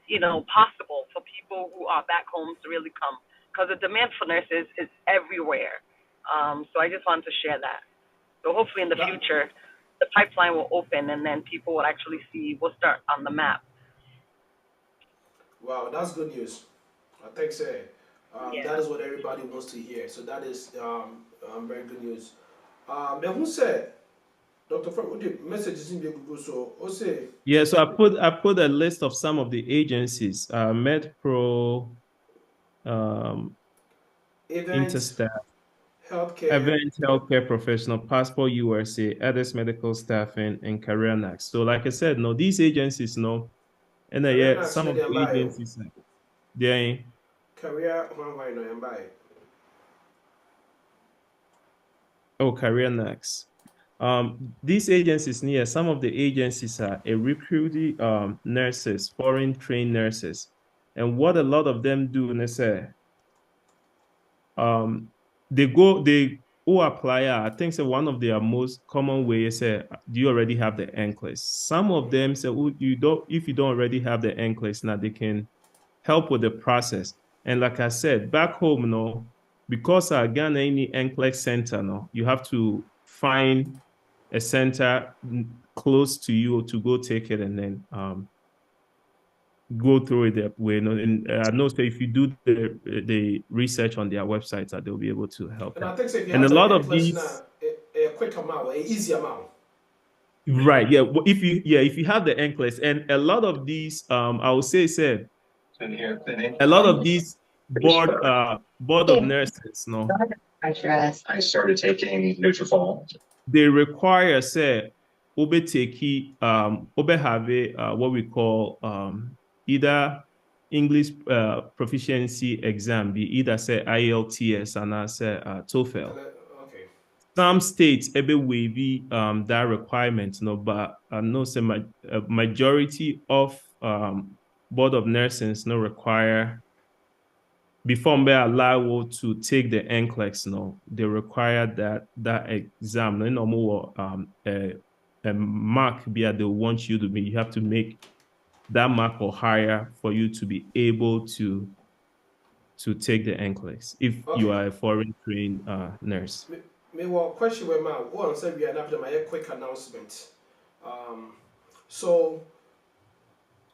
possible for people who are back home to really come, because the demand for nurses is everywhere. So I just wanted to share that. So hopefully in the future, the pipeline will open and then people will actually see, we'll start on the map. Wow, that's good news. I think so. That is what everybody wants to hear. So that is very good news. And who said, Dr. Frank, what the messages in the Google? So, yeah, so I put a list of some of the agencies, MedPro, Interstaff, Healthcare Professional, Passport USA, Others Medical Staffing, and Career Next. So, like I said, these agencies, and some of the agencies, they're Career, Career Next. These agencies, some of the agencies are recruiting nurses, foreign trained nurses, and what a lot of them do, they who apply, I think so one of their most common ways say, do you already have the NCLEX? Some of them say, if you don't already have the NCLEX, now they can help with the process. And like I said, back home, no, because Ghana any NCLEX center, no, you have to find a center close to you to go take it and then go through it that way. And I know so if you do the research on their websites, that they'll be able to help. And I think so if you and have a lot the of these, a quick amount, an easy amount. right? Yeah. If you have the NCLEX, and a lot of these, I would say, a lot of these board of nurses, no, I started taking Nutrafol. they require say obe take obe have what we call either English proficiency exam, be either say IELTS and I say TOEFL. Okay. Some states ebe waive that requirement, no, but I know say majority of board of nursing no require. Before they allow to take the NCLEX, no, they require that exam. No more a mark they want you to be. You have to make that mark or higher for you to be able to take the NCLEX if you are a foreign trained nurse. Me question where man, one said we are after my quick announcement. So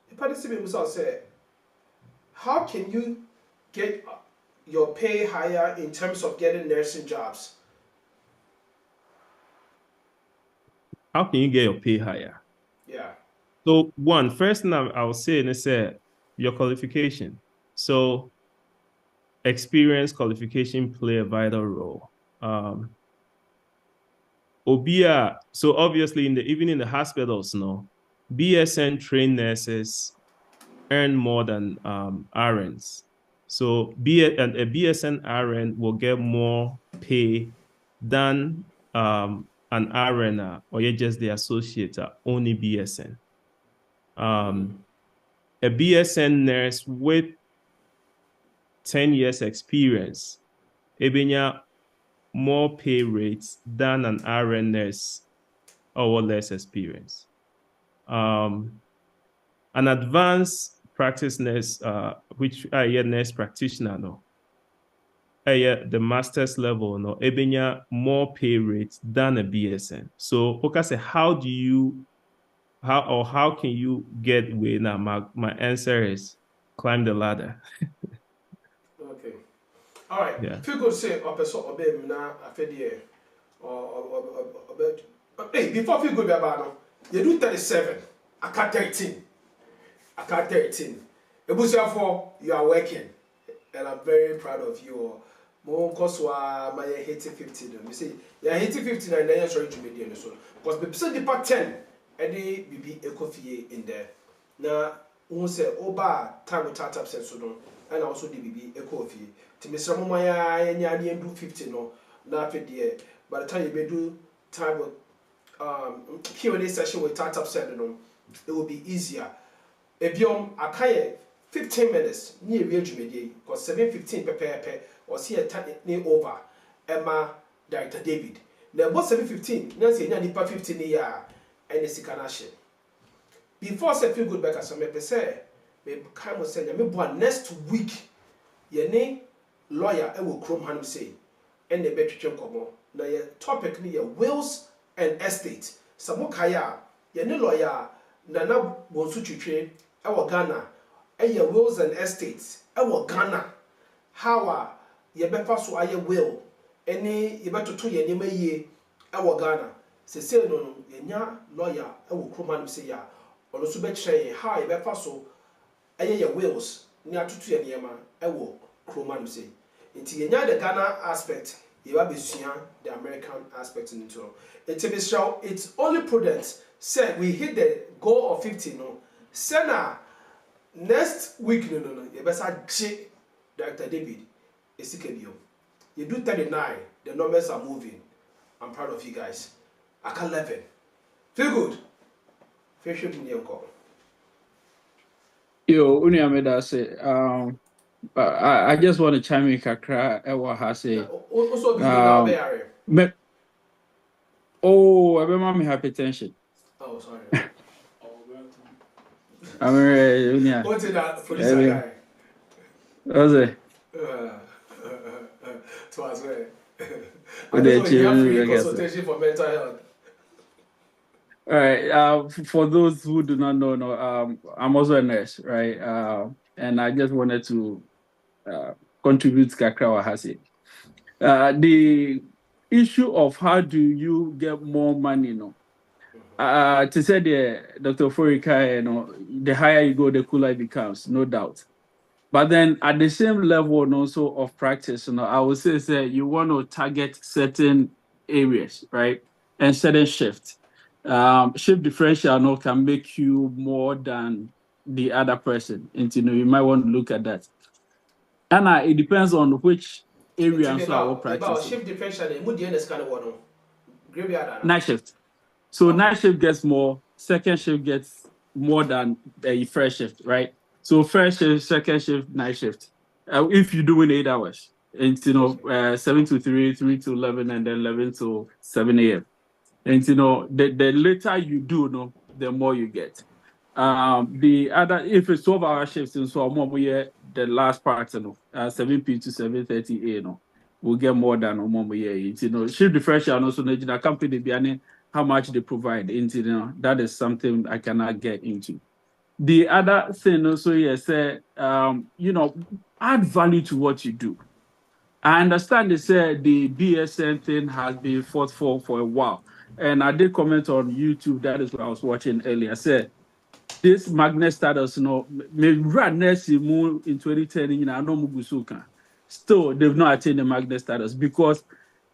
the participants will say, how can you get your pay higher in terms of getting nursing jobs? How can you get your pay higher? Yeah. So first thing I will say is your qualification. So experience, qualification play a vital role. Obia, so obviously even in the hospitals, no, BSN trained nurses earn more than RNs. So a BSN RN will get more pay than an RN or you're just the associate only BSN. A BSN nurse with 10 years experience, ebenya more pay rates than an RN nurse or less experience. An advanced practice nurse, which I nurse practitioner, no, the master's level, no, ebenya more pay rates than a BSN. So, okay, say, how can you get way now? My answer is climb the ladder. Okay. All right. Yeah. If you go say obey na afedie or hey, before you go be about you do 37, I cut 13. I cut 13. Ebusiafo, you are working, and I'm very proud of you. More koswa my 50. You see, yeah 50 and then sorry to be there so because the person the part 10 any bibi ekofie in there. Na who say oba time with startup sense so don and also the bibi ekofie. To Mr. Momaya and do 50 no na afedie. By the time you do time with Q&A session with startup sense no, it will be easier. Ebiom akaye 15 minutes near real jumedi because 7:15 pepe or see a time over Emma Director David. Now what 7:15 Nancy nipa 15 year and the sikanashe. Before say feel good back as me say me kind of say me born next week ye ne lawyer e will chrome hanum say and the betwetwe komo na ye topic ni ye wills and estate samokaya ye ne lawyer na bonsu twetwe e wo Ghana e ye wills and estates e wo Ghana how ye befa so aye will any ye betoto ye nema yie e wo Ghana se say no ye nya lawyer e wo chrome hanum say ya ono so be kire how ye befa so aye ye wills ni atutu ye nema e wo chrome hanum say nti ye nya the Ghana aspect ye ba besua the American aspect into it's only prudent say we hit the goal of 50 no say na next week no ye besa che Dr. David esikebio you do 39 the numbers are moving. I'm proud of you guys. I can 11 feel good fish with me uncle Yo Uniameda say I just want to chime in kakra ewa ha say also be now Oh, I remember hypertension. Oh, sorry. I mean, yeah. What's it that producer guy? What's it? Twice way. I With just the want to have free children, I guess. consultation for mental health. All right. For those who do not know, I'm also a nurse, right? And I just wanted to contribute to Kakra Wahasi. The issue of how do you get more money, to say Dr. Forika, the higher you go, the cooler it becomes, no doubt. But then at the same level and also of practice, I would say you want to target certain areas, right? And certain shifts. Shift differential can make you more than the other person. And you might want to look at that. And it depends on which area and so I will practice. About shift differential, kind of one. Night shift. So night shift gets more, second shift gets more than a first shift, right? So first shift, second shift, night shift. If you're doing 8 hours, and 7 to 3, 3 to 11, and then 11 to 7 a.m. And the later you do, the more you get. The other, if it's 12-hour shifts, and so more the last part, 7 p to 7:30 a.m. We'll get more than more year. Shift differential and also the company behind how much they provide. That is something I cannot get into. The other thing also is add value to what you do. I understand they said the BSN thing has been fought for a while. And I did comment on YouTube, that is what I was watching earlier. I said this magnet status, may run nursing in 2010, still they've not attained the magnet status because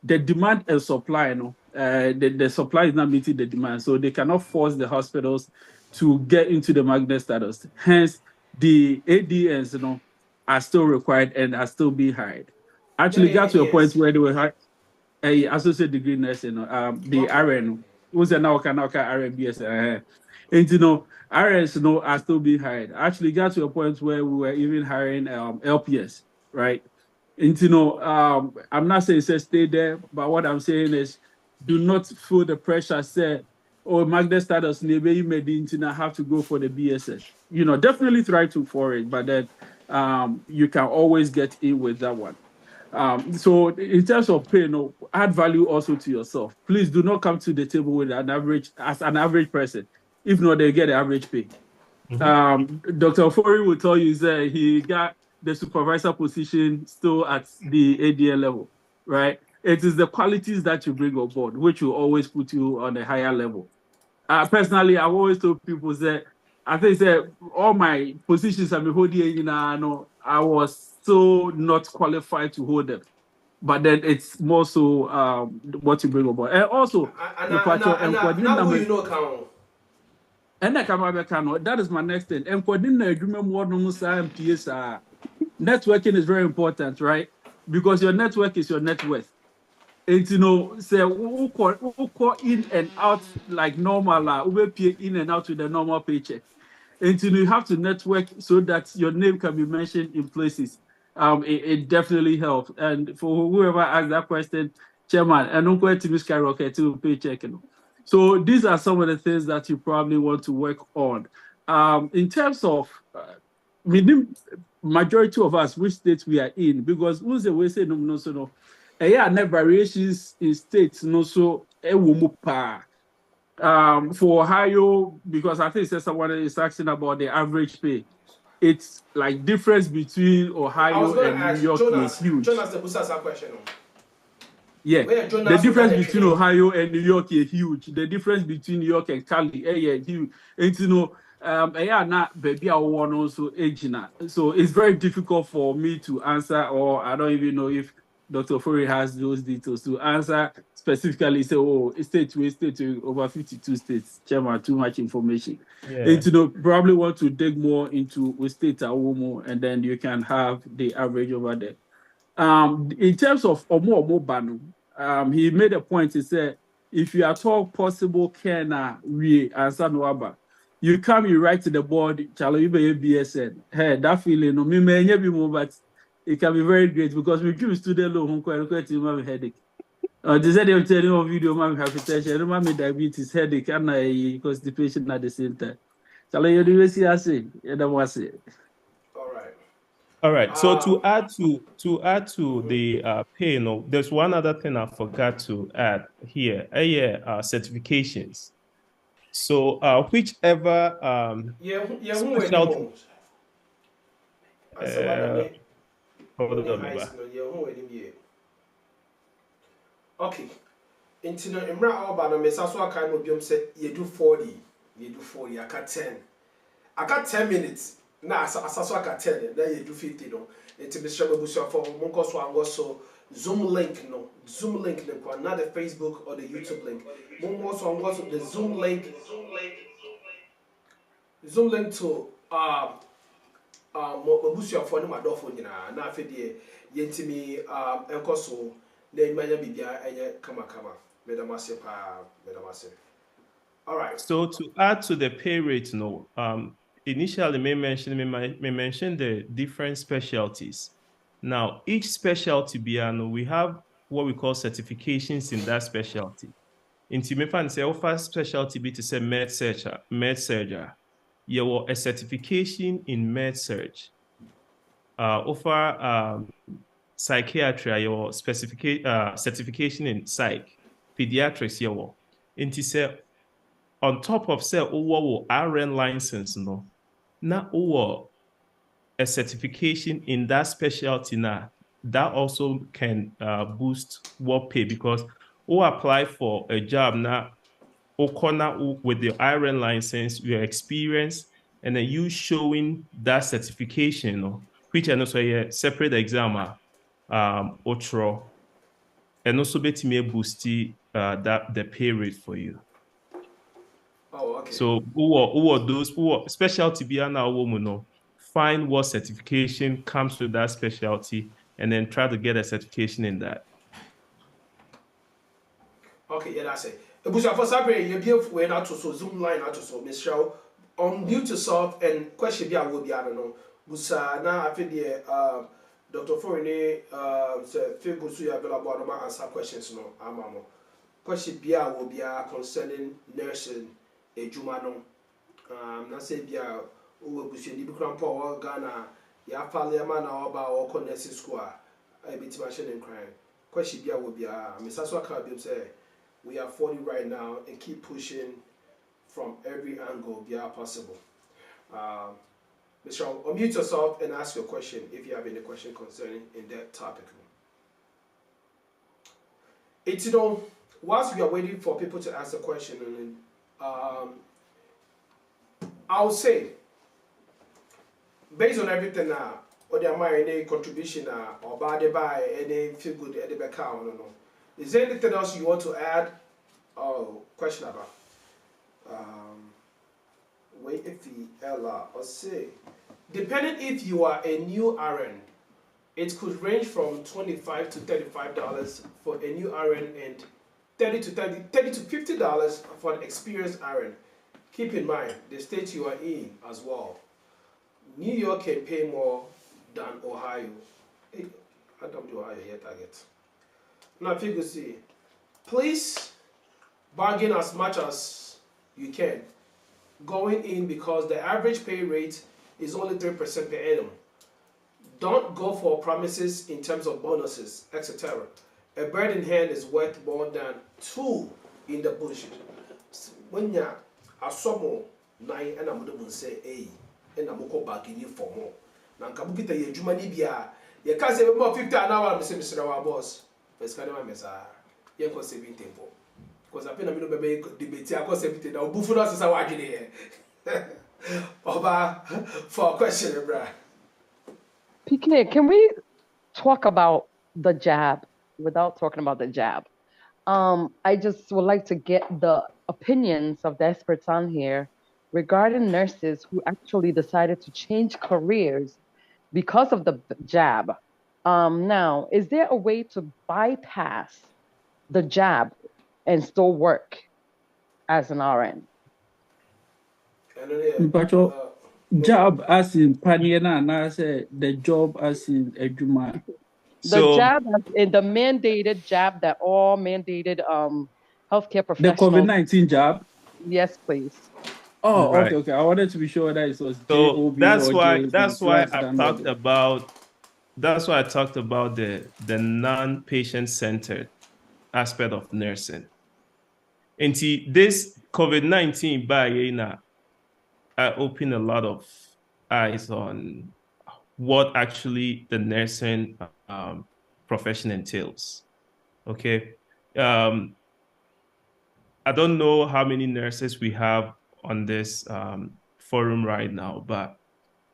the demand and supply, the supply is not meeting the demand. So they cannot force the hospitals to get into the magnet status. Hence, the ADNs, are still required and are still being hired. Actually, got to a point where they were hired a associate degree nurse, the RN, who's a now RNBS, and RNs, are still being hired. Actually, got to a point where we were even hiring LPS, right? And I'm not saying stay there, but what I'm saying is, do not feel the pressure. Say, magnet status, maybe you may have to go for the BSS. Definitely try for it, but then you can always get in with that one. So in terms of pay, add value also to yourself. Please do not come to the table with an average person. If not, they get the average pay. Mm-hmm. Dr. Ofori will tell you that he got the supervisor position still at the ADN level, right? It is the qualities that you bring on board, which will always put you on a higher level. Personally, I've always told people that I think that all my positions I'm holding, I was so not qualified to hold them. But then it's more so what you bring about. And also, that is my next thing. And networking is very important, right? Because your network is your net worth. And say who call in and out like normal, in and out with the normal paycheck. And you have to network so that your name can be mentioned in places. It definitely helps. And for whoever asked that question, Chairman, and don't go to skyrocket to paycheck. So these are some of the things that you probably want to work on. In terms of majority of us, which states we are in, because who's the way say no. Yeah, variations in states, for Ohio, because I think someone is asking about the average pay. It's like difference between Ohio and New York is huge. Jonas, the question. Yeah, the difference between Ohio and New York is huge. The difference between New York and Cali, huge. And not baby I want also agina. So it's very difficult for me to answer, or I don't even know if Dr. Ofori has those details to answer specifically. Say, state to over 52 states. Chairman, too much information. Yeah. And probably want to dig more into state and then you can have the average over there. In terms of Omo, he made a point. He said, if you are talk possible, can we answer Noaba? You come, you write to the board, BSN. Hey, that feeling, me may be more, but it can be very great because we give student loan quite a headache. They said they were telling you video, man, hypertension, remember diabetes, headache, and constipation at the same time. So you see, I say, that was it. All right. All right. So to add to the pay, there's one other thing I forgot to add here. Certifications. So whichever specialty. Okay. Into no imra oba no mesa so akai mo biom say you do 40 aka 10 aka 10 minutes na asaso aka 10 na you do 50 no into Mr. Babusia for monko so ango so Zoom link no not the Facebook or the YouTube link monko so ango so the Zoom link to Babusia for no madofo nyina na afede yentimi enko so all right. So to add to the pay rate, initially may mention the different specialties. Now, each specialty we have what we call certifications in that specialty. In Timefan say offer specialty be to say med surgery. You will a certification in med surge. Offer psychiatry, your certification in psych, pediatrics, your inti say on top of say RN license na a certification in that specialty now that also can boost what pay because apply for a job now with the RN license, your experience, and then you showing that certification, which is also a separate exam. Otro, and also bet me boost that the pay rate for you. Oh, okay. So who are those specialty be now woman find what certification comes with that specialty and then try to get a certification in that. Okay, yeah, that's it. Busa for Sabre, you be when out to so Zoom line out to so Michelle unmute yourself and question be I will be I don't know. Busa now I feel the Dr. Foreign Facebook so you available to answer questions no amamo. Question bia will be concerning nursing ejuma no. Na say bia o busu ni bikran po Ghana ya fale ma na oba o nursing school a bit machine and crime. Question bia will be Mr. Swaka be say we are 40 right now and keep pushing from every angle bia possible. Mr. Unmute yourself and ask your question if you have any question concerning in that topic. It's whilst we are waiting for people to ask the question, I'll say, based on everything now, or there might any contribution or bad buy any feel good at the back account, no. Is there anything else you want to add or question about? Wait if Ella or say. Depending if you are a new RN, it could range from $25 to $35 for a new RN and $30 to $50 for an experienced RN. Keep in mind the state you are in as well. New York can pay more than Ohio. I don't do Ohio yet, target. Now, if you can see, please bargain as much as you can going in because the average pay rate is only 3% per annum. Don't go for promises in terms of bonuses, etc. A bird in hand is worth more than two in the bush. When you are some nine and I'm going to say, hey, and I'm going to bargain you for more. Now, come get a Jumani Bia. You can't say more 50 an hour, Mr. Boss. But it's kind of a mess. You can't say tempo. Because I've been a little bit debate. I can't say it now. Buffonos is a wagon here. Over for a question, bruh. PK, can we talk about the jab without talking about the jab? I just would like to get the opinions of the experts on here regarding nurses who actually decided to change careers because of the jab. Now, is there a way to bypass the jab and still work as an RN? But job as in Paniana, and I say the job as in Ejuma. The jab, the mandated jab that all mandated healthcare The professionals. COVID-19 jab. Yes, please. Oh, Right. okay. I wanted to be sure that it was So JOB that's or why JOB. that's why I talked about the non-patient centered aspect of nursing. And this COVID-19 by I opened a lot of eyes on what actually the nursing profession entails. Okay. I don't know how many nurses we have on this forum right now, but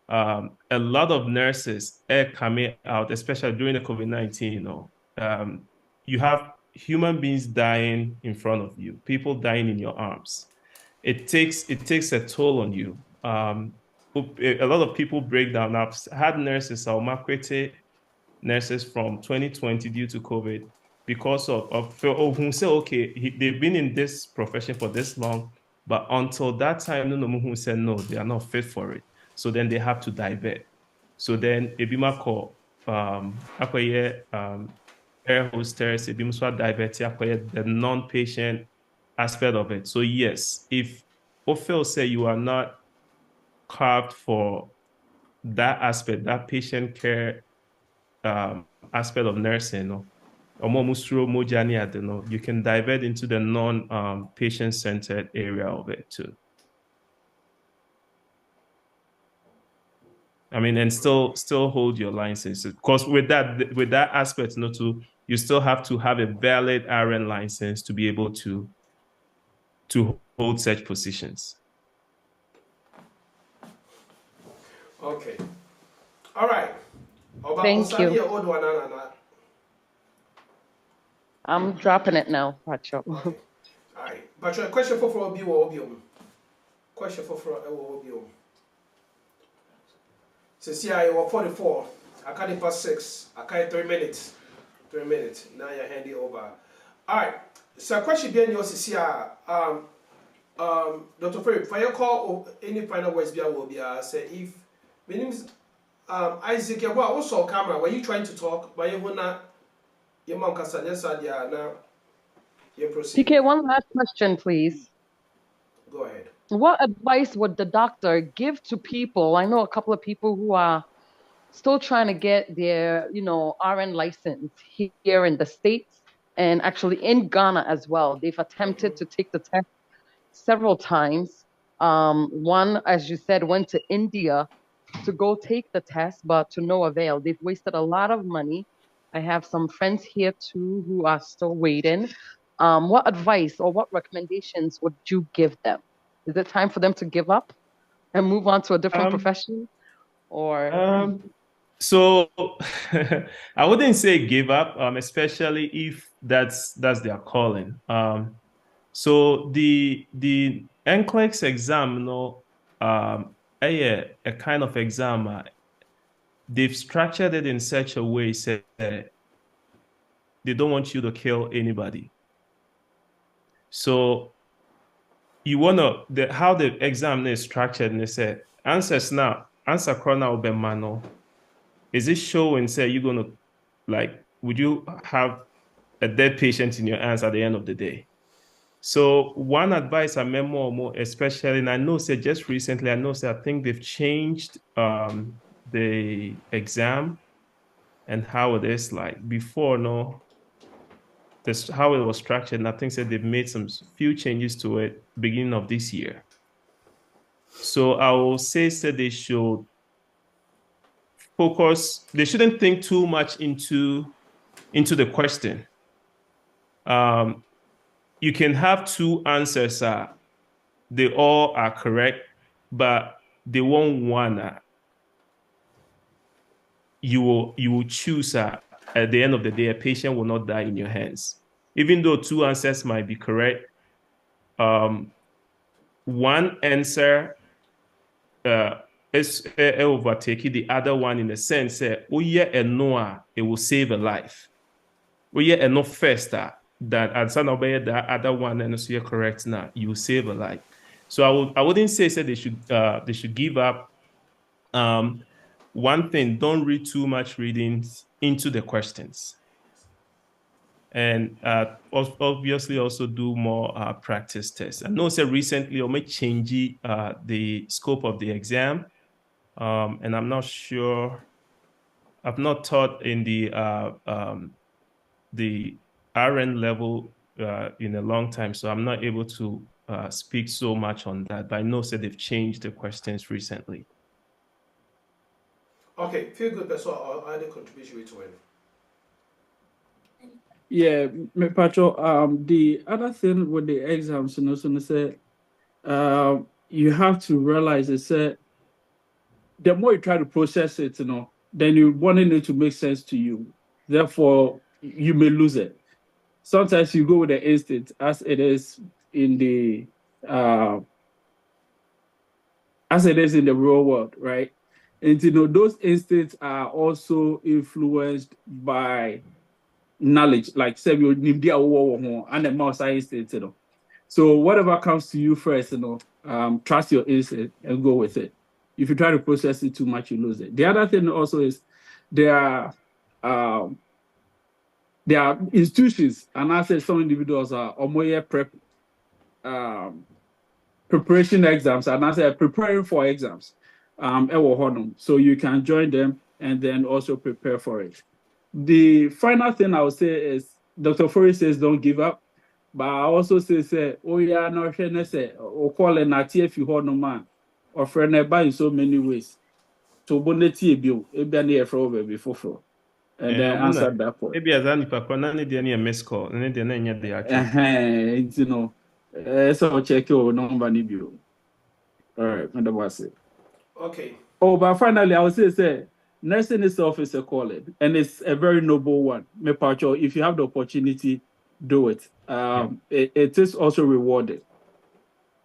a lot of nurses are coming out, especially during the COVID-19, you have human beings dying in front of you, people dying in your arms. It takes a toll on you. A lot of people break down. I've had nurses, nurses from 2020 due to COVID because of who say, okay, they've been in this profession for this long, but until that time, who said no, they are not fit for it. So then they have to divert. So then Ebima call air hostess, Ebima divert the non-patient aspect of it. So yes, if Ophel say you are not carved for that aspect, that patient care aspect of nursing, you can divert into the non-patient centered area of it too. I mean, and still hold your license, because with that aspect, you still have to have a valid RN license to be able to hold such positions. Okay. All right. Thank you. I'm dropping it now, Pacho. Okay. All right. Pacho, question for Obiom. Question for Obiom. Since I was 44, I can't pass 6. I can't 3 minutes. 3 minutes. Now you're handing over. All right. So question being yours is here. Dr. Ferry, for your call or any final words will be say if my name is Isaac. Well, also camera. Were you trying to talk? But you will not. Your mom can say yes, now. You proceed. PK, one last question, please. Go ahead. What advice would the doctor give to people? I know a couple of people who are still trying to get their, RN license here in the States and actually in Ghana as well. They've attempted to take the test several times. One, as you said, went to India to go take the test, but to no avail. They've wasted a lot of money. I have some friends here too who are still waiting. What advice or what recommendations would you give them? Is it time for them to give up and move on to a different profession? Or so I wouldn't say give up, especially if that's their calling. So the NCLEX exam, a kind of exam, they've structured it in such a way that they don't want you to kill anybody. So you wanna how the exam is structured, and they say answer chrono mano. Is it showing say you're gonna would you have a dead patient in your hands at the end of the day? So one advice I remember more, especially, and I know say just recently, I think they've changed the exam and how it is like before, this how it was structured, and I think that they've made some few changes to it beginning of this year. So I will say that they should focus, they shouldn't think too much into the question. You can have two answers, they all are correct, but they won't wanna. You will choose at the end of the day, a patient will not die in your hands. Even though two answers might be correct, one answer is overtaking the other one in the sense that it will save a life. Enough first that the other one and so you're correct now, you will save a life. So I wouldn't say they should give up. one thing, don't read too much readings into the questions. And obviously also do more practice tests. I know recently I may change the scope of the exam, and I'm not sure. I've not taught in the RN level in a long time, so I'm not able to speak so much on that. But I know they've changed the questions recently. Okay, feel good, person. I'll add a contribution to it. Yeah, Pacho, the other thing with the exams, you know, so say, you have to realize is that the more you try to process it, you know, then you want it to make sense to you. Therefore, you may lose it. Sometimes you go with the instinct as it is in the real world, right? And you know, those instincts are also influenced by knowledge, like say you need the and the mouse instinct, you know. So whatever comes to you first, you know, trust your instinct and go with it. If you try to process it too much, you lose it. The other thing also is there are institutions, and I said some individuals are preparation exams, and I said preparing for exams. So you can join them and then also prepare for it. The final thing I would say is Dr. Fori says don't give up. But I also say, oh yeah, no, say, or call an if you hold no man, or friend by in so many ways. So bonnet bill, a banner for over before. And then answer that point. Maybe as any papa, none of the miss call, and then the actual. You know, so check your number, bill. All right, and that was it. Okay. Oh, but finally, I would say, nursing itself is a calling, and it's a very noble one. If you have the opportunity, do it. It is also rewarded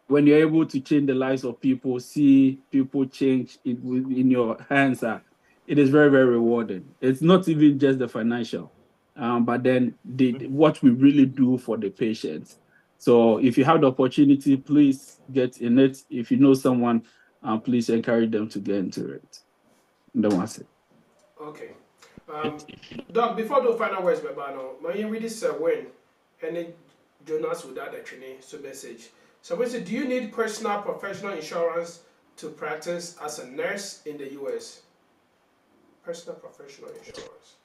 when you're able to change the lives of people, see people change in your hands. It is very, very rewarding. It's not even just the financial, but then what we really do for the patients. So if you have the opportunity, please get in it. If you know someone, please encourage them to get into it. That was it. Okay. Doc, before the final words, my read this when any Jonas would add a training so message. So we say, do you need personal professional insurance to practice as a nurse in the US? Personal professional insurance.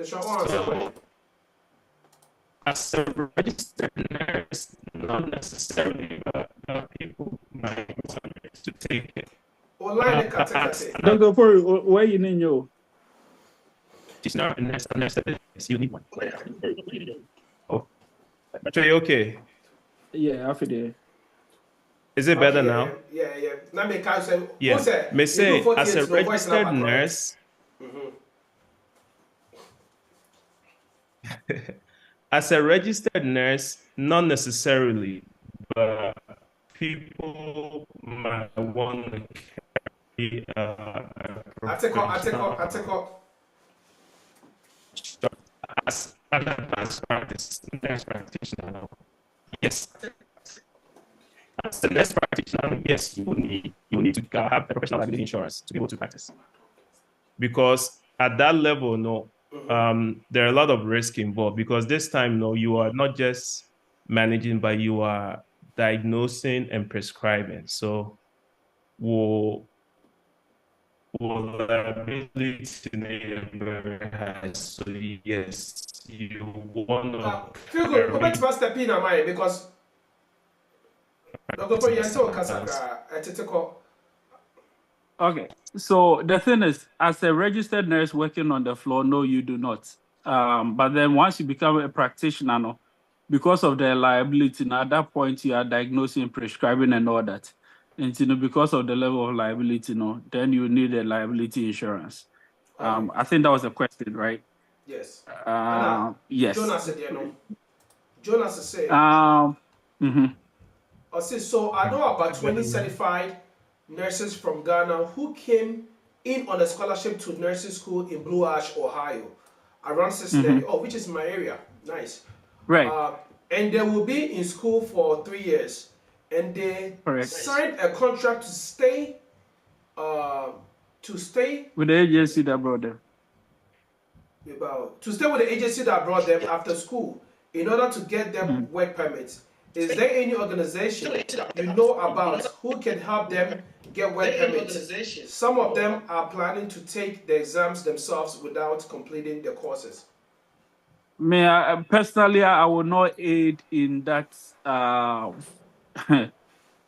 So, as a registered nurse, not necessarily, but people might want to take it. Dr. Fori, where you need you? She's not a nurse, you need one. Oh, but are you okay? Yeah, after that. Is it better now? Yeah. Now me can say, yeah. Me say, as a registered nurse, as a registered nurse, not necessarily, but people might want to carry as an advanced practice, nurse practitioner. Yes. As a nurse practitioner, yes, you need to have professional liability insurance to be able to practice. Because at that level, there are a lot of risk involved, because this time, you are not just managing, but you are diagnosing and prescribing. So, liability has. So yes, you want to. Feel good. Go back to step in mind, because okay, so the thing is, as a registered nurse working on the floor, no, you do not. But then once you become a practitioner, because of the liability, now at that point you are diagnosing, prescribing, and all that. And because of the level of liability, then you need a liability insurance. Okay. I think that was a question, right? Yes. Yes. Jonas said, Jonas said. So I know about 20 certified nurses from Ghana who came in on a scholarship to nursing school in Blue Ash, Ohio, around Cincinnati, which is my area. Nice. Right. And they will be in school for 3 years. and they Correct. signed a contract to stay With the agency that brought them. to stay with the agency that brought them after school in order to get them work permits. Is there any organization you know about who can help them get work permits? Some of them are planning to take the exams themselves without completing the courses. Personally, I will not aid in that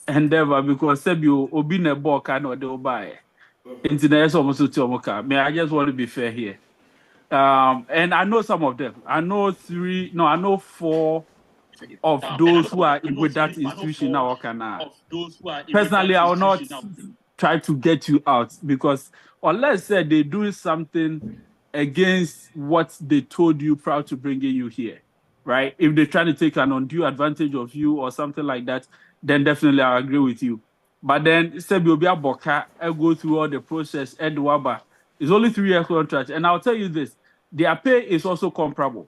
endeavor because Sebi obi ne bo ka na ode buy. Internet almost to Omoka. I just want to be fair here. And I know some of them. I know 4 of those who are with that institution now. Personally, I will not try to get you out because unless they do something against what they told you prior to bringing you here, right? If they're trying to take an undue advantage of you or something like that, then definitely I agree with you. But then Sebiobia Boka, I go through all the process. Edwaba is only 3 years contract, and I'll tell you this: their pay is also comparable,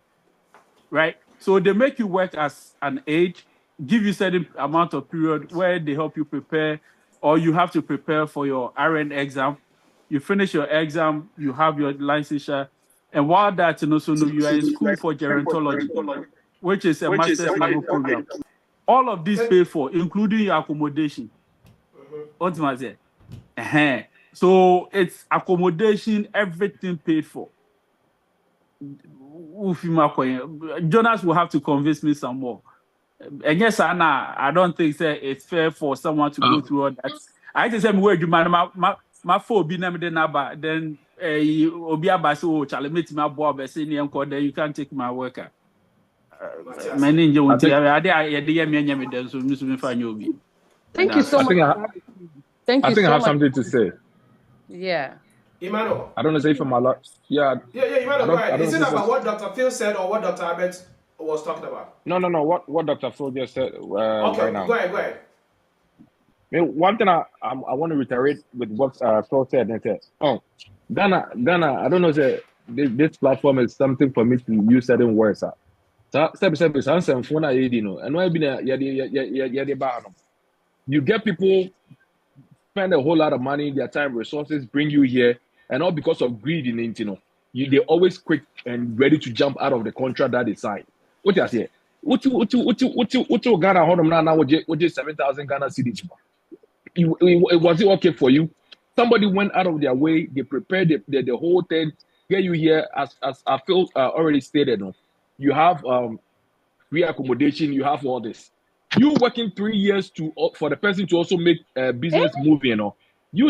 right? So they make you work as an aide, give you certain amount of period where they help you prepare, or you have to prepare for your RN exam. You finish your exam, you have your licensure, and while that, you are in school for gerontology, which is a master's level program. All of this paid for, including your accommodation. What's my say? So it's accommodation, everything paid for. Jonas will have to convince me some more. And yes, Anna, I don't think it's fair for someone to go through all that. I just say, where you man, my phone be named the number, then Obiaba so challenge my boy, then you can't take my worker. Thank you so much. Thank you so much. I have something to say. Yeah. Emmanuel. I don't know if from my last. Yeah. Emmanuel, go ahead. Is it about what Dr. Phil said or what Dr. Abed was talking about? No. What Dr. Phil just said right now. Go ahead. One thing I want to reiterate with what Phil said. Ghana, I don't know if this platform is something for me to use certain words. You get people spend a whole lot of money, their time, resources, bring you here, and all because of greed in it, they always quick and ready to jump out of the contract that they signed. What you say? What you Ghana hold them now? What 7,000 Ghana cedis? Was it okay for you? Somebody went out of their way. They prepared the whole thing. Get you here, as I feel already stated. You have free accommodation. You have all this. You working 3 years for the person to also make a business move, You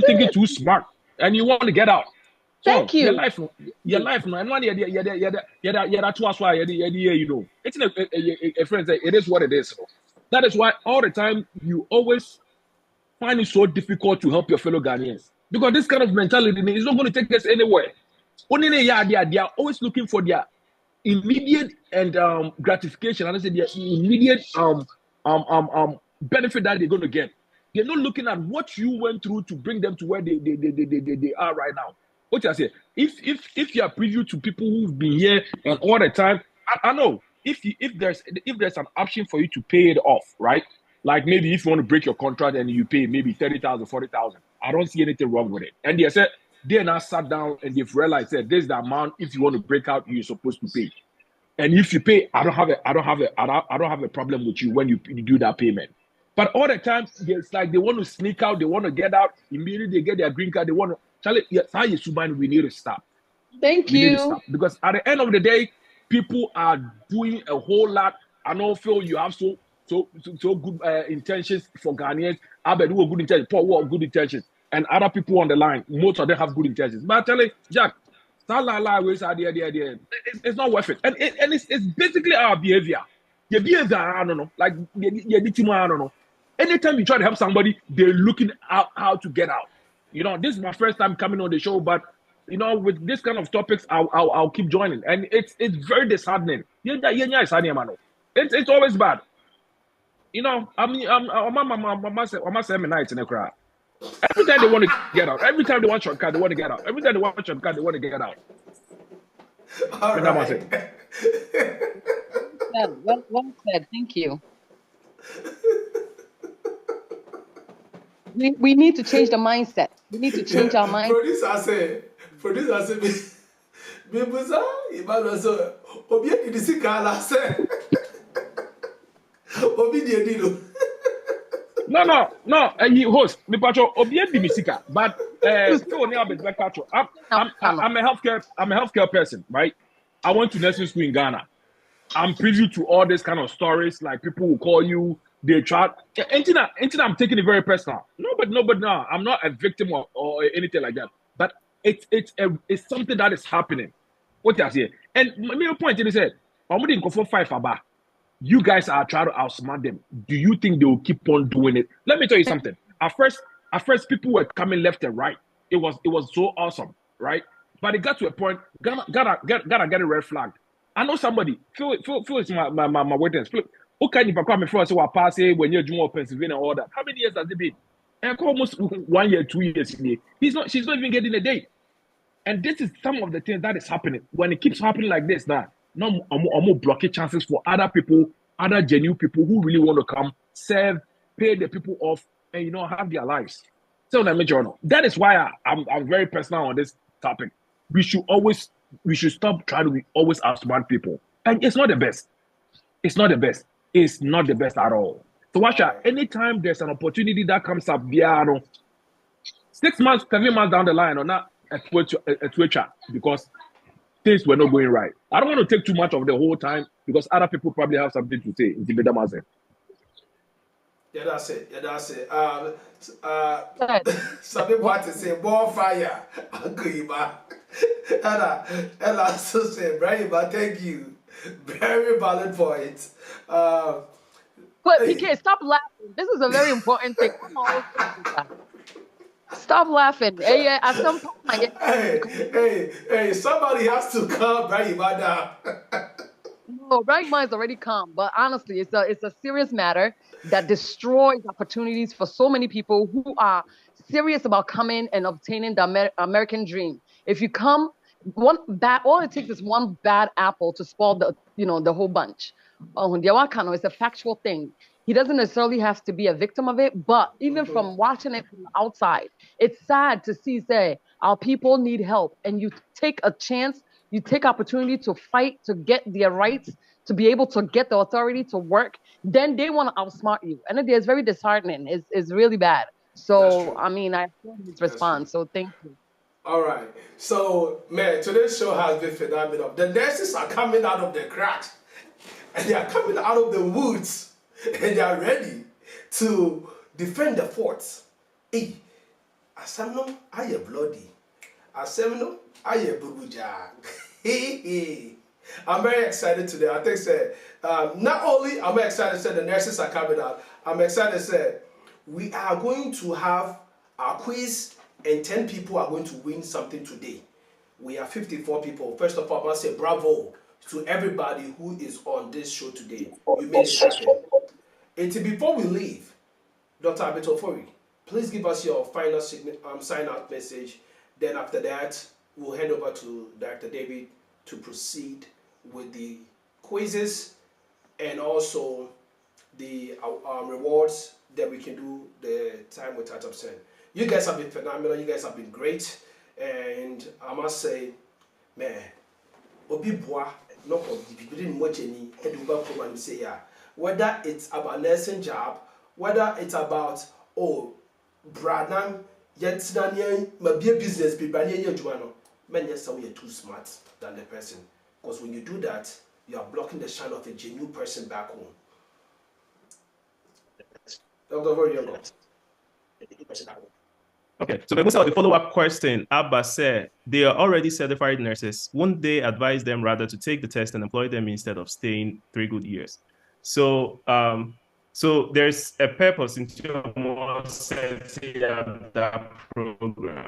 think it's too smart and you want to get out. So Thank you. Your life, no. And one it's a friend say it is what it is. That is why all the time you always find it so difficult to help your fellow Ghanaians. Because this kind of mentality is not going to take us anywhere. They are always looking for their immediate and gratification. And I say their immediate benefit that they're going to get. They're not looking at what you went through to bring them to where they are right now. What I say, if you are preview to people who've been here and all the time, I know if there's an option for you to pay it off, right? Like maybe if you want to break your contract and you pay maybe 30,000, 40,000, I don't see anything wrong with it. And they said they now sat down and they've realized that this is the amount if you want to break out you're supposed to pay. And if you pay, I don't have a problem with you when you do that payment. But all the time, it's like they want to sneak out, they want to get out. Immediately they get their green card, they want to. Charlie, yes, how you Suban, we need to stop. Thank we you. Need to stop. Because at the end of the day, people are doing a whole lot. I know, Phil, you have so good intentions for Ghanaians. I bet who are good intentions, Paul, who are good intentions, and other people on the line, most of them have good intentions. But I tell you, Jack. It's not worth it, and it's basically our behavior. Your behavior, I don't know. Like I don't know. Anytime you try to help somebody, they're looking out how to get out. This is my first time coming on the show, but with this kind of topics, I'll keep joining, and it's very disheartening. It's always bad. I'm saying nights in the crowd. Every time they want to get out. Every time they want shortcut, they want to get out. Every time they want shortcut, they want to get out. All right. Well said. Thank you. we need to change the mindset. We need to change our mindset. Producer say, me busa, Emmanuel so, obi e di sika la say, obi di edilo. No. You host, me pacho, obi e di misika, but still only have a pacho. I'm a healthcare person, right? I went to nursing school in Ghana. I'm privy to all this kind of stories. Like people will call you, they try. Anything I'm taking it very personal. No, I'm not a victim or anything like that. But it's something that is happening. What you say? And my point is that I'm going to go for 5 about. You guys are trying to outsmart them. Do you think they will keep on doing it? Let me tell you something. At first, people were coming left and right. It was so awesome, right? But it got to a point. Gotta get a red flag. I know somebody. Phil is my witness. Phil, okay, if I come before I say what pass when you're doing Pennsylvania and all that. How many years has it been? And almost 1 year, 2 years. She's not even getting a date. And this is some of the things that is happening. When it keeps happening like this, now more blocking chances for other people, other genuine people who really want to come, serve, pay the people off, and have their lives. So that is why I'm very personal on this topic. We should stop trying to always outsmart people. And it's not the best. It's not the best. It's not the best at all. So Washa, anytime there's an opportunity that comes up, 6 months, 7 months down the line, or not a Twitcher, because things were not going right. I don't want to take too much of the whole time because other people probably have something to say. Yeah, that's it. Some people want to say bonfire. Ella so say, Brahima, thank you. Very valid point. But PK, stop laughing. This is a very important thing. Stop laughing. Hey, at some point, hey, somebody has to calm Brahima down. No, Brahima is already calm. But honestly, it's a serious matter that destroys opportunities for so many people who are serious about coming and obtaining the American dream. If you come, all it takes is one bad apple to spoil the whole bunch. It's a factual thing. He doesn't necessarily have to be a victim of it, but even from watching it from the outside, it's sad to see, our people need help, and you take a chance, you take opportunity to fight to get their rights, to be able to get the authority to work, then they want to outsmart you. And it's very disheartening. It's really bad. So, I feel his response. So thank you. All right. So, man, today's show has been phenomenal. The nurses are coming out of the cracks, and they are coming out of the woods, and they are ready to defend the forts. Hey, Asamno, I am bloody. Asamno, I am buruja. Hey. I'm very excited today. I think not only am I excited the nurses are coming out, I'm excited we are going to have our quiz and 10 people are going to win something today. We have 54 people. First of all, I must say bravo to everybody who is on this show today. You made it happen. And before we leave, Dr. Abetofori, please give us your final sign-out message. Then after that, we'll hand over to Dr. David to proceed with the quizzes and also the rewards that we can do the time with Tata Sen. You guys have been phenomenal. You guys have been great. And I must say, man, Obibwa, no, whether it's about nursing job, whether it's about, Branham, yet maybe a business people, men, yes, you're too smart than the person. Because when you do that, you are blocking the shine of a genuine person back home. Dr. Voriongo. Okay, so the follow-up question, Abba said, they are already certified nurses. Won't they advise them rather to take the test and employ them instead of staying 3 good years? So, so there's a purpose in setting up that program.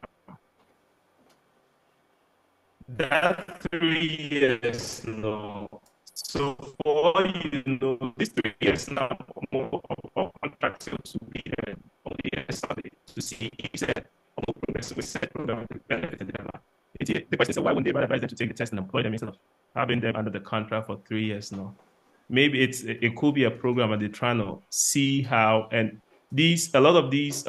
That 3 years, no. So for this 3 years now, more of contracts to be only study to see if that progress with set program benefit them. The question is, why wouldn't they advise them to take the test and employ them instead of having them under the contract for 3 years now? Maybe it could be a program and they're trying to see how, and a lot of these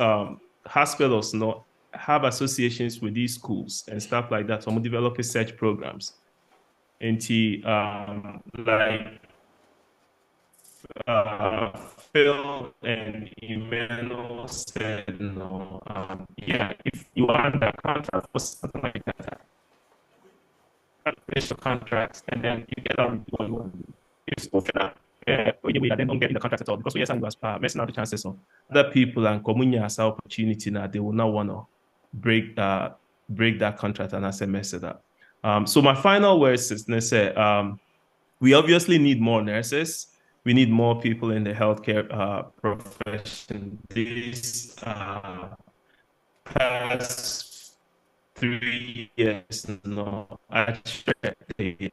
hospitals not have associations with these schools and stuff like that. Some develop research programs. And like Phil and Emmanuel said, yeah, if you are under contract for something like that, finish the contract and then you get on what you want to do. If it's not, then don't get in the contract at all because we are messing out the chances of other people and communia as opportunity now they will not want to break that contract and as a mess it up. So my final words is to say, we obviously need more nurses. We need more people in the healthcare profession. This past 3 years, I checked the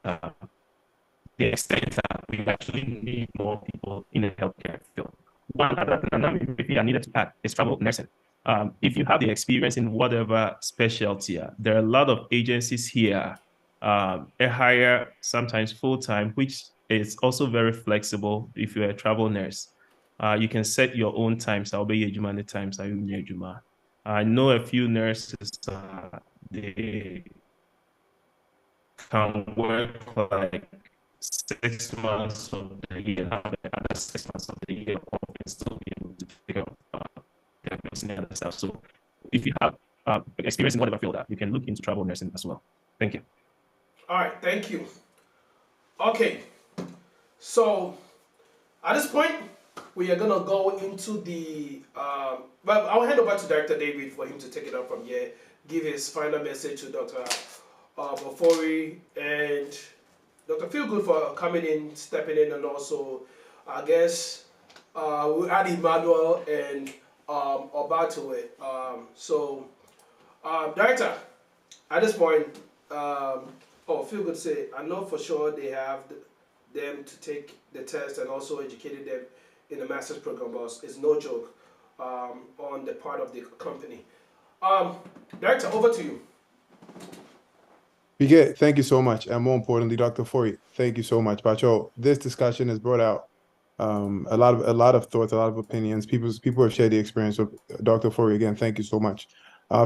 extent that we actually need more people in the healthcare field. One other thing I needed to add is travel nursing. If you have the experience in whatever specialty, there are a lot of agencies here, they hire sometimes full-time, which is also very flexible if you're a travel nurse. You can set your own times. I'll be your times. I know a few nurses, they can work like 6 months of the year, and the other 6 months of the year, and still be able to figure out their nursing and other stuff. So if you have experience in whatever field that, you can look into travel nursing as well. Thank you. All right, thank you. Okay, so at this point, we are gonna go into the. Well, I'll hand over to Director David for him to take it up from here, give his final message to Dr. Bofori and Dr. Feelgood for coming in, stepping in, and also, I guess, we had Emmanuel and Obatue. Director, at this point, Feelgood say, I know for sure they have them to take the test and also educated them in the master's program, but it's no joke on the part of the company. Director, over to you. PK, thank you so much. And more importantly, Dr. Fori, thank you so much. Pacho, this discussion has brought out a lot of thoughts, a lot of opinions. People have shared the experience with Dr. Fori. Again, thank you so much.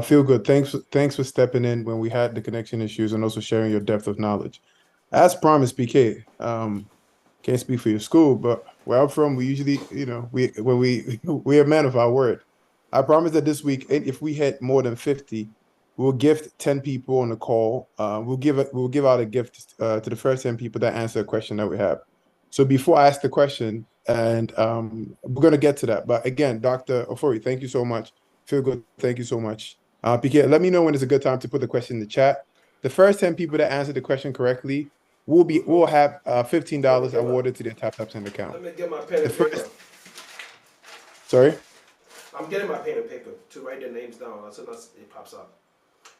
Feel good. Thanks for stepping in when we had the connection issues and also sharing your depth of knowledge. As promised, PK, can't speak for your school, but where I'm from, we usually, we're a man of our word. I promise that this week, if we hit more than 50, we'll gift 10 people on the call. We'll give out a gift to the first 10 people that answer a question that we have. So before I ask the question, and we're going to get to that. But again, Dr. Ofori, thank you so much. Feel good. Thank you so much. PK, let me know when it's a good time to put the question in the chat. The first 10 people that answer the question correctly we'll have $15 awarded to their Tap Send account. Let me get my pen and paper. Sorry? I'm getting my pen and paper to write their names down as soon as it pops up.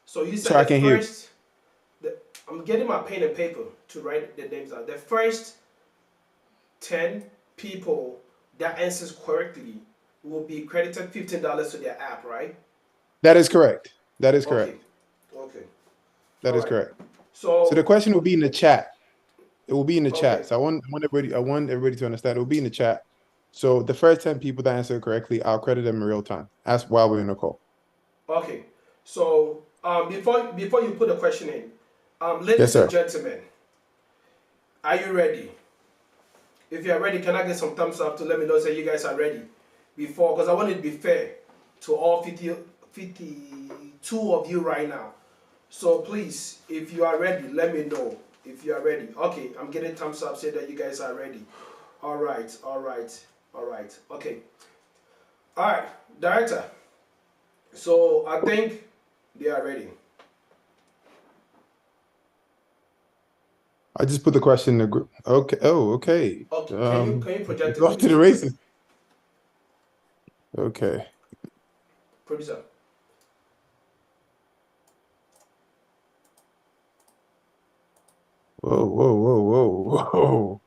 So you said sorry, I can't hear. I'm getting my pen and paper to write the names down. The first 10 people that answers correctly will be credited $15 to their app, right? That is correct. That is correct. Okay. That is correct. So the question will be in the chat. It will be in the chat. So I want everybody to understand. It will be in the chat. So the first 10 people that answer correctly, I'll credit them in real time. That's while we're in the call. Okay. So before you put the question in, ladies and gentlemen, are you ready? If you're ready, can I get some thumbs up to let me know say you guys are ready before, because I want it to be fair to all 52 of you right now. So please, if you are ready, let me know if you are ready. Okay, I'm getting thumbs up, say that you guys are ready. All right. Okay. All right, Director. So I think they are ready. I just put the question in the group. Okay. Oh, okay. Okay. Can you project it? Go to the races. Okay. Producer. Whoa.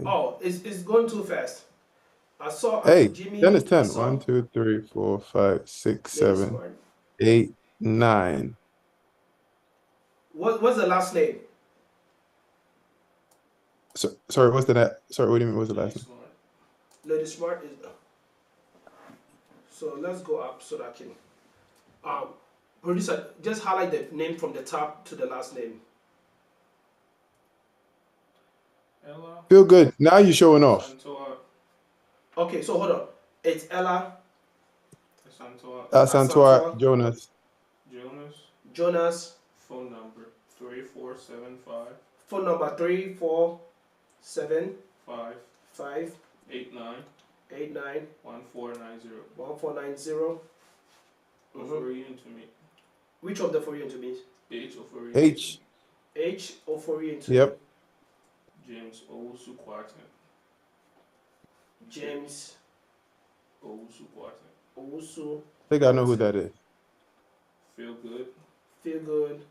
Oh, it's going too fast. I saw Jimmy. 10 is 10. 1, 2, 3, 4, 5, 6, 7, 8, 9. What's the last name? Sorry, what's the net? Sorry, what do you mean? What's the last name? Lady Smart is. So let's go up so that I can. Producer, just highlight the name from the top to the last name. Ella. Feel good. Now you're showing off. Santoa. Okay, so hold on. It's Ella. Santoa. Santoa, Jonas. Jonas. Phone number 3475. Phone number 3475 89 89 1490. 1490. Oforian to me. Which of the Oforian to me? H Oforian. H. H Oforian to Yep. James Owusu Kwarteng. James Owusu Kwarteng. Owusu. I think I know who that is. Feel good. Feel good.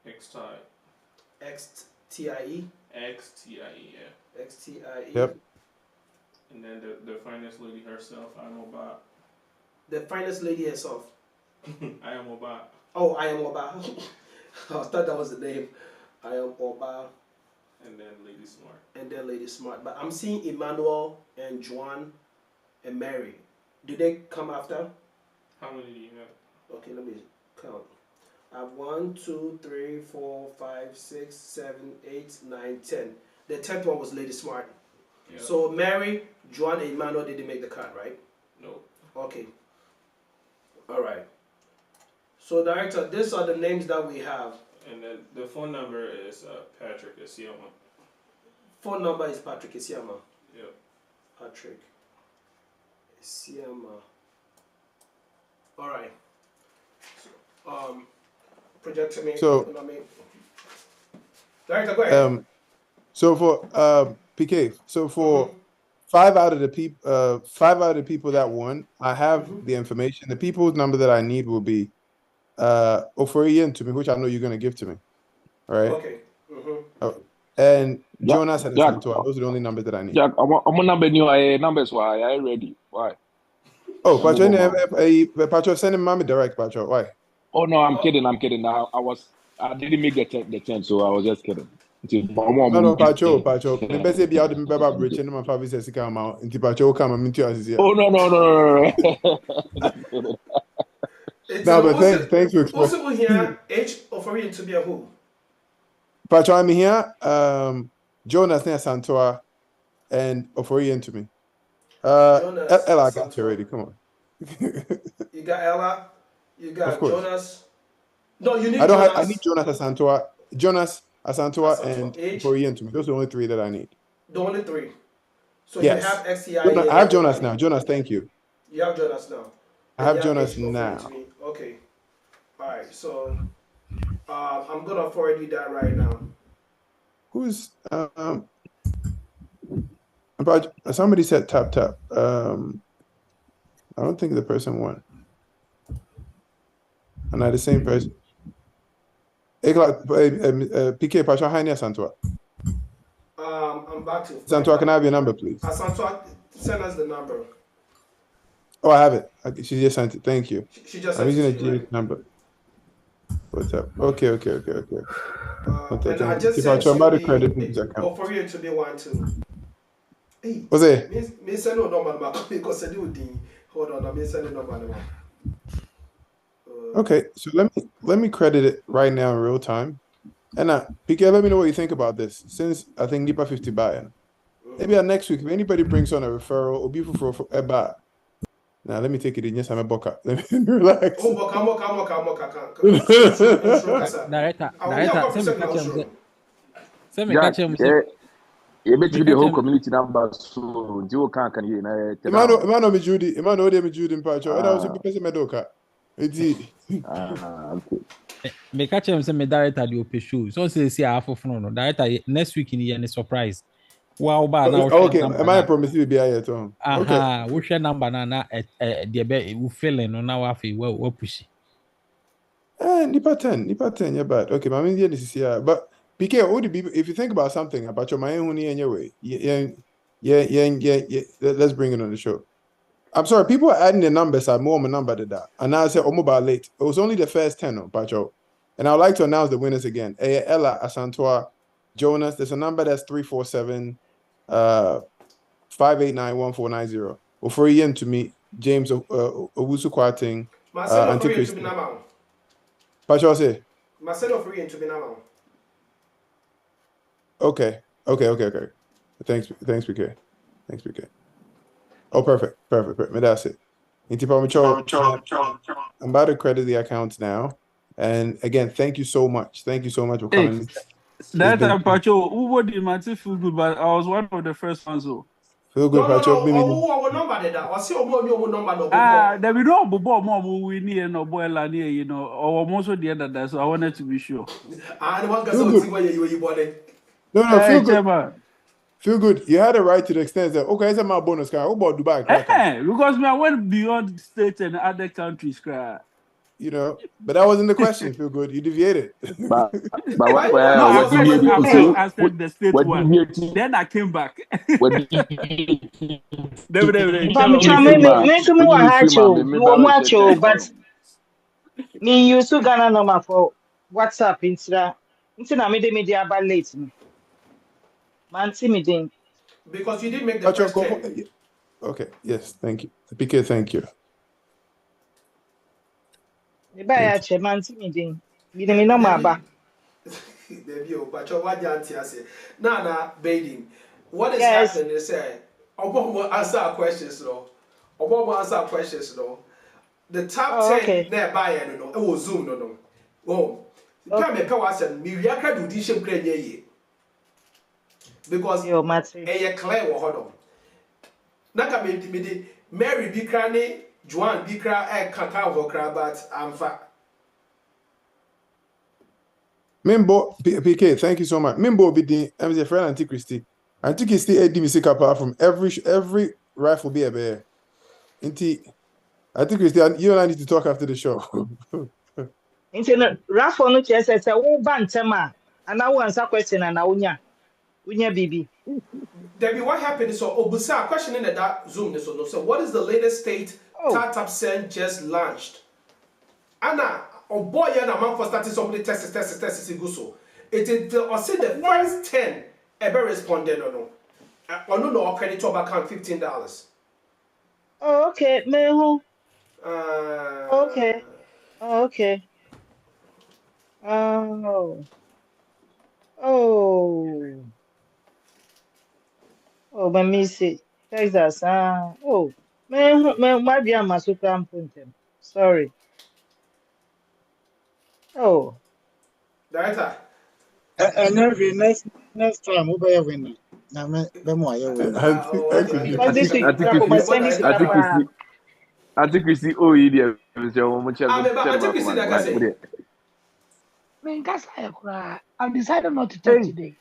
XTIE. XTIE. XTIE, yeah. XTIE. Yep. And then the finest lady herself, I am Oba. The finest lady herself. I am Oba. Oh, I am Oba. I thought that was the name. I am Oba. And then Lady Smart. And then Lady Smart. But I'm seeing Emmanuel and Juan and Mary. Did they come after? How many do you have? Okay, let me count. I have 1, 2, 3, 4, 5, 6, 7, 8, 9, 10. The 10th one was Lady Smart. Yeah. So Mary, Juan, and Emmanuel didn't make the cut, right? No. Okay. All right. So director, these are the names that we have. And then the phone number is Patrick Asiama. Phone number is Patrick Isiama. Yep. Patrick Isiama. All right. Project to me. So- Director, go ahead. So for PK, so for 5 out of the people that won, I have the information. The people's number that I need will be Oforian to me, which I know you're gonna give to me. All right. Okay. And Yeah, Jonas and Jack. Santoa. Those are the only numbers that I need. Jack, I'm on number new numbers. Why? I ready. Why? Oh, Pacho, Pacho, send him mommy direct, Pacho. Why? Oh no, I'm kidding. I'm kidding. I didn't make the 10, so I was just kidding. No, Pacho. The best be out the Baba Bridge and my father says, come out. And Pacho come and meet you as here. Oh no. No, but thanks for explaining. Also here, H Oforian to be a who? Pacho, I'm here. Jonas near Santoa and Oforian to me. Jonas, Ella, I got Santoa. you already. Come on. You got Ella. You got Of course. Jonas. No, you need I Jonas. need Jonas Asantoa. Jonas Asantoa and H. Oforian to me. Those are the only 3 that I need. The only 3. So Yes. you have XTI. I have Jonas now. Jonas, thank you. You have Jonas now. I have And you Jonas H Oforian now. to me. Okay. All right. So I'm gonna forward you that right now. Who's about somebody said tap. I don't think the person won. And not the same person. PK Pasha Hania Santoa. I'm back to Santoa, can I have your number, please? Santoa, send us the number. Oh, I have it. Okay, she just sent it. Thank you. She just I'm sent using a it to you, G number. What's up? Okay. right? And I just If I sent try you to credit his the account. Oforian to be 1 2. Hey. What's it? Me send no number because I do the. Hold on, I'm sending number. Okay, so let me credit it right now in real time. And PK, let me know what you think about this. Since I think Nipa 50 buy. Maybe next week, if anybody brings on a referral, or be for a bar. Now let me take it in. Yes, I'm a boca. Let me relax. Oh, Director, send me Jack, catch him. you bet you the whole community number. So you can't you know. Emmanuel me Judy, in Pacho. And I was a person medoka. It's Me catch him. Send me director the open show. So say half of no. Director next week in the end surprise. Wow, ba now. okay. Am I promise you be here at home? Aha, we share number na the be we feeling no now afi we push. Nipa 10, you're bad. Okay, but I mean, this is here. But PK, if you think about something about your mind, anyway, yeah. Let's bring it on the show. I'm sorry, people are adding the numbers. I'm more of a number than that. And now I said, mobile late. It was only the first 10, Pacho. And I would like to announce the winners again. Ella Asantoa, Jonas. There's a number that's 347 589 1490. Oforian to me, James Owusu Kwarteng, Marcelo Auntie free to Christy. be now. Pacho say. Marcelo free to be now. Okay. Thanks, PK. Thanks, PK. Oh, perfect. Me that's it. I'm about to credit the accounts now. And again, thank you so much. Thank you so much for Hey, coming. that been- time, Pacho, who would in my team feel good, but I was one of the first ones. So. Feel good, Pacho. Oh, number there. I see your number no. There we don't more we need no boy near, you know, or most of the other that. So I wanted to be sure. And one guy Feel see where you bought it. No, feel good. Chairman. Feel good. You had it right to the extent that okay, it's my bonus car. Who bought Dubai? Because I went beyond states and other countries, cry. You know, but that wasn't the question. Feel good. You deviated. But No, I said the state one. Then I came back. But me use Ghana number for WhatsApp Insta. Insta media about late. Man, see me then. Because you didn't make the first 10. Okay. Yes. Thank you. PK, thank you. Man, see me then. Me the number back. Nana Bading, what is happening is Obomo answer questions, no. The top 10 nearby, no, it was Zoom, no. Oh, come and power and me react to this play because you're a clear or hold on. Naka me Mary Bicrani, Joan Bicra, and Cacao Crabat, and fat. Mimbo PK, thank you so much. Mimbo be the a friend Auntie Christy. Auntie Christy Eddie music apart from every rifle be a bear. Auntie Christy, you and I need to talk after the show. Into rifle no chess says oh bantama and I want a question and unya BB. Debbie, what happened is so Obusa question in that Zoom so what is the latest state Startup Sen just launched? Anna or boy and a man for starting somebody test go so. It is or say the first 10 ever responded or no. Or no credit to account $15. Oh, okay, Meho. Okay. Okay. Oh, but me see Texas. Oh, man, might be a Masuka Puntem. Sorry. Oh, Director. And next time, we'll be a winner. Now, I think we see oh idiot. I've decided not to talk today.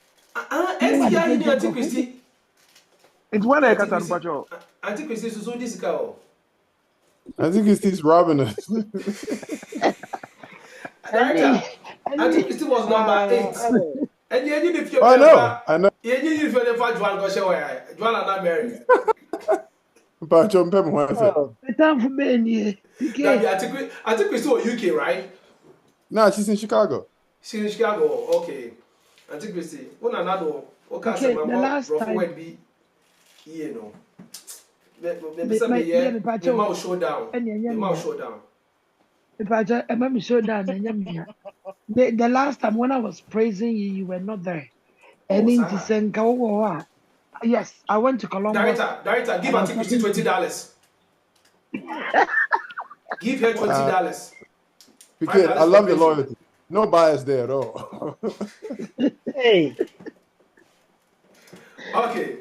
It's when I got on patrol. Auntie Christy is so this cow. I think it's robbing us. Auntie Christy was number 8. And you need if you I know. You need if you're never Juan go show Juan and not married. But John Pem was the time for me. Auntie Christy was UK, right? No, she's in Chicago. She's in Chicago, okay. Auntie Christy, the last time would be you know. The mouse showdown. The mouse showdown. The last time when I was praising you, you were not there. And in December, yes, I went to Columbus. Director, give Auntie Christy $20. Give her $20. Because I love the loyalty. No bias there at all. Hey. Okay.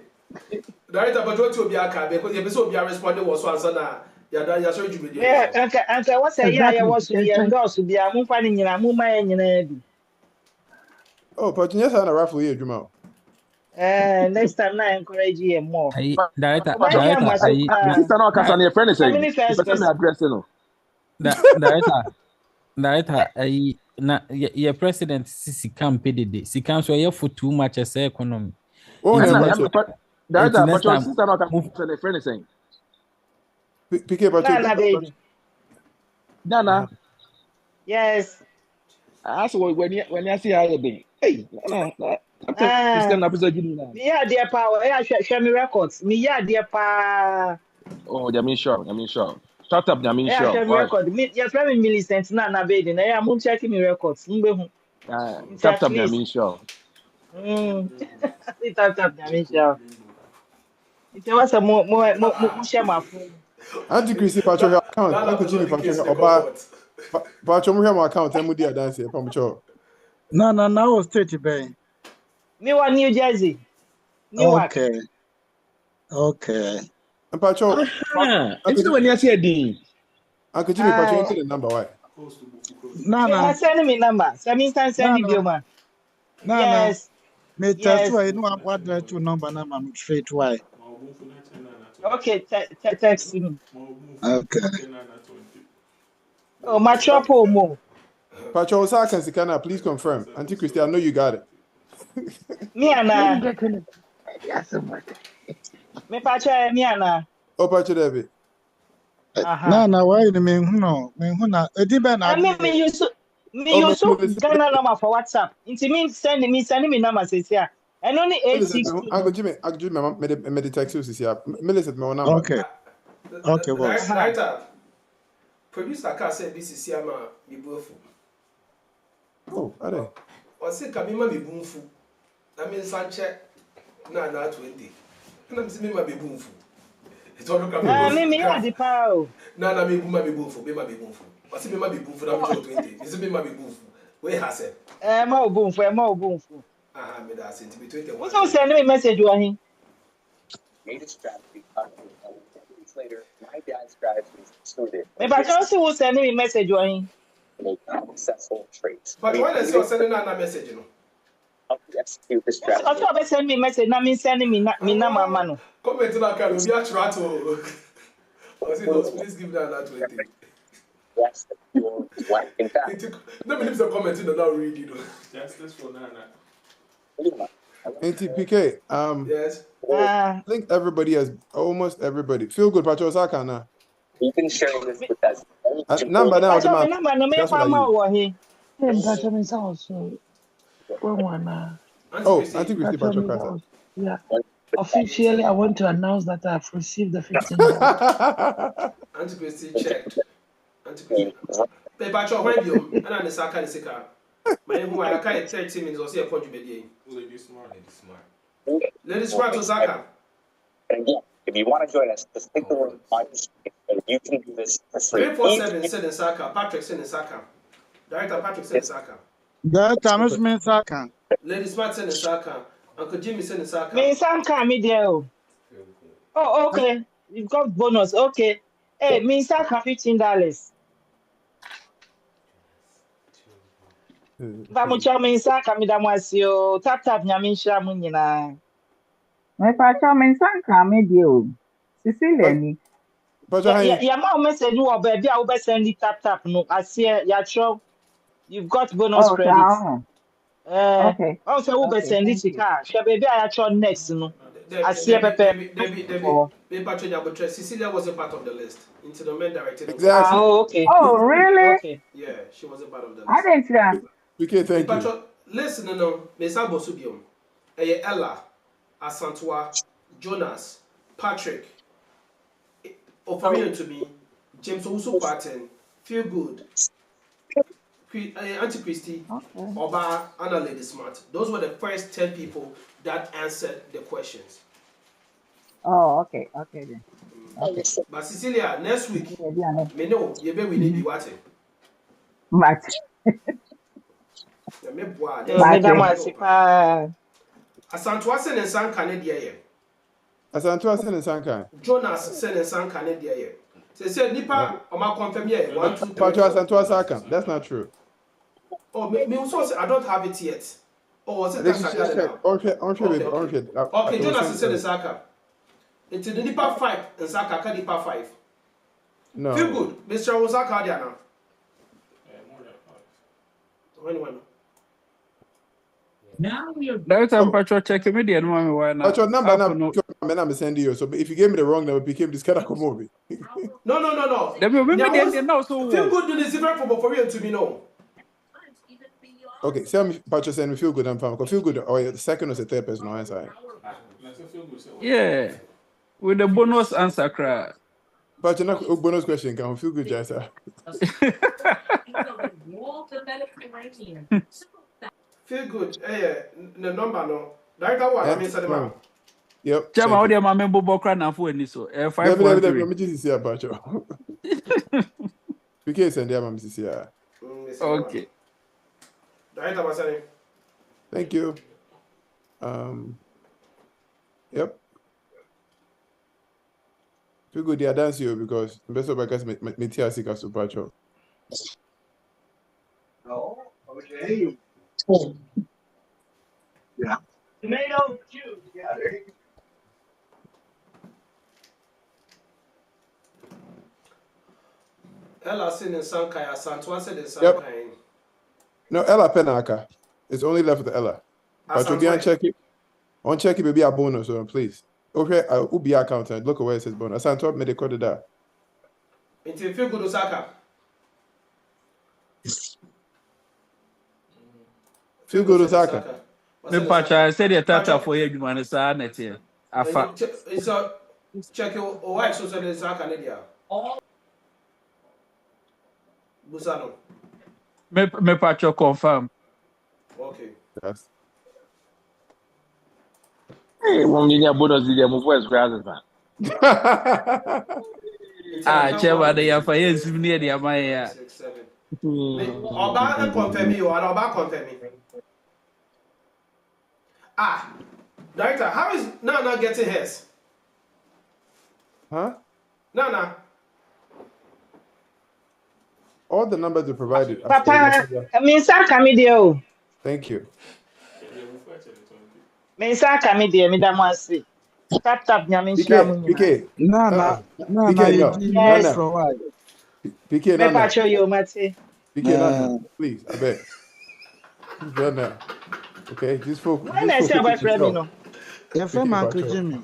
Director, but what will be a car because the episode be responding was one son. Yeah, sorry, you yeah, and I was saying, I was to be endorsed to be a moving in a movement. Oh, but yes, I'm a raffle here, Jumal. Next time, I encourage you more. Director, your president Sisi can't pay the day. She can't show for too much as economy. Oh, Director, but your sister not a friend saying. PK, but Nana. Yes. I asked when you see how you doing. Hey, yeah, dear power. I show me records. Me, yeah, dear pa. Oh, Yamin Shaw. Shut up, Yamin I Shaw. can Why? record. Your friend Millicent na bed na I'm checking me records. Tap At least. Yamin Shaw. Tap Nyamisha. It was a more share my phone. Auntie Christy Pacho her account. Nana Uncle was Jimmy on the Pacho case her in the Oba court. Pacho mo her account. Emu di dance here. Pacho. No, was 30 bay. Me wa New Jersey. Newark. Okay. And Pacho. It's when you say D. Uncle Jimmy Pacho into the number why? No. Send me number. Send me bioma. Yes. Me test why you know what the two number I'm straight why. Okay, text me. Okay. Oh, my trouble more. Pacho Osaka and Sikana, please confirm. Auntie Christy, I know you got it. Me and Yes, me pacha me and Oh, Pacho David. No, why you mean no? Edi ben I mean me use Ghana number for WhatsApp. It means sending me number says here. And only 862. Uncle Jimmy, me the text you see. Millicent me number. Okay, boss. Right up. Producer can say this is Yama Mibufu. Oh, are they? Or say Kamima Mibunfu. I mean Sanche na 20. And I'm saying my Mibunfu. It's all look at me had the power. Na me buma Mibunfu, be my Mibunfu. Or say me my Mibunfu na 20. Is me my Mibunfu. Where has it? More Bunfu. Me that's it. Be 21. What's on send me message you are Made a strategy. Weeks later, my dad's strategy is excluded. If I don't see who send me message you are Make successful trades. But when I see sending a message, you know. Help you execute the strategy. I thought send me message. Now me sending me number man. Comment in that kind of be a trato. I say no, please give that 20. Yes, your wife in fact. No believe the comment in that read you know. Justice for Nana. NTPK. Yes. I think everybody has almost everybody. Feel good, Pacho Osaka now. You can share this with us. Number now. That's what I use. Oh, I think we see Pacho Kasa. Yeah. Officially, I want to announce that I've received the $15. Auntie Christy checked. Auntie Christy. Pacho, when you and I the Saka the Sika. My who I can't 30 minutes or say a point you made. Lady smart to Saka. And again, if you want to join us, just click the link on the screen and you can do this for free. 347 send in Saka. Patrick send in Saka. Director Patrick send in Saka. Thomas means Saka. Lady Smart send in Saka. Uncle Jimmy send in Saka. Me Saka me there. Oh, okay. You've got bonus. Okay. Hey, me Saka $15. Vamos me Saka me damasio. Tap Nyamisha munina. Me pacha me Saka me dio. Cecilia ni. Yeah, my message you are baby. I will send it tap. No, I see ya show. You've got bonus credits. Okay. Also, we will send it to car. She baby, I actually next. No, I see Pepe. Cecilia wasn't part of the list. Into the men directed. Exactly. Oh, okay. Oh, really? Okay. Yeah, she wasn't part of the list. I didn't see that. Okay, thank you. Listen, no, Mesabo Subium, Ella, Asantua, Jonas, Patrick, Opinion to me, James Owusu Patten, Feel Good, Auntie Christy, Oba, Anna Lady Smart. Those were the first 10 people that answered the questions. Oh, okay then. Okay. But Cecilia, next week, me know you be we need you watching. But Asantua send in San Canada. Asantua send in San Can. Jonas send in San Canada. Say Nipa Oma confirm here. 1, 2, 3. Pacho Asantua Saka. That's not true. Oh, me also say I don't have it yet. Oh, was it Saka? Okay, Jonas send in Saka. Into the Nipa 5 and Saka Nipa 5. No. Feel good. Mr. Osaka there now. Anyone? Now I'm Patrick checking me the one why not. Pacho number now I'm sending you. So if you gave me the wrong number, became this kind of movie. No. They remember now so Feel good is different from for to me no. Okay, tell me Pacho send me Feel Good and Pam. Feel Good or the second or the third person on side. Yeah. With the bonus answer cry. But you're not bonus question. Can feel good, Jasa. Feel good. The number no. Director what? I mean, say the Yep. Chama, how do my member Bokra na for any so? 513. Let me just see about you. PK send them, Mrs. Okay. Director, what's that? Thank you. Yep. Feel good, yeah, dance you because the best of my guys me tia sika super show. Oh, okay. Yeah. Tomato juice. Yeah, there you go. Ella said in Sankaya, Santuan said in Sankaya. No, Ella Penaka. It's only left with Ella. But you'll be on check it. On check it, maybe a bonus, so please. Okay, I'll be accountant. Look at where it says bonus. Santuan made the code that. Until you feel good, Osaka. Feel good, Osaka. Me pacha said the tata for you, man. It's a net here. Afa. It's a check your wife, so said in Saka, Lydia. Busano. Me pacha confirm. Okay. Yes. Hey, one million bonus did move west rather than. Chairman, they are for years near the Amaya. 6, 7. Oba confirm you, and Oba confirm me. Director, how is Nana getting hers? Huh? Nana. All the numbers you provided. Papa, Minsa Kamidio. Thank you. Minsa Kamidio, Midamasi. Tap Yamin PK. No. PK, no. Pacho you, Mati. PK, no. Please, I beg. Done now. Okay, just focus. When I say about friend, no. Your friend Uncle Jimmy.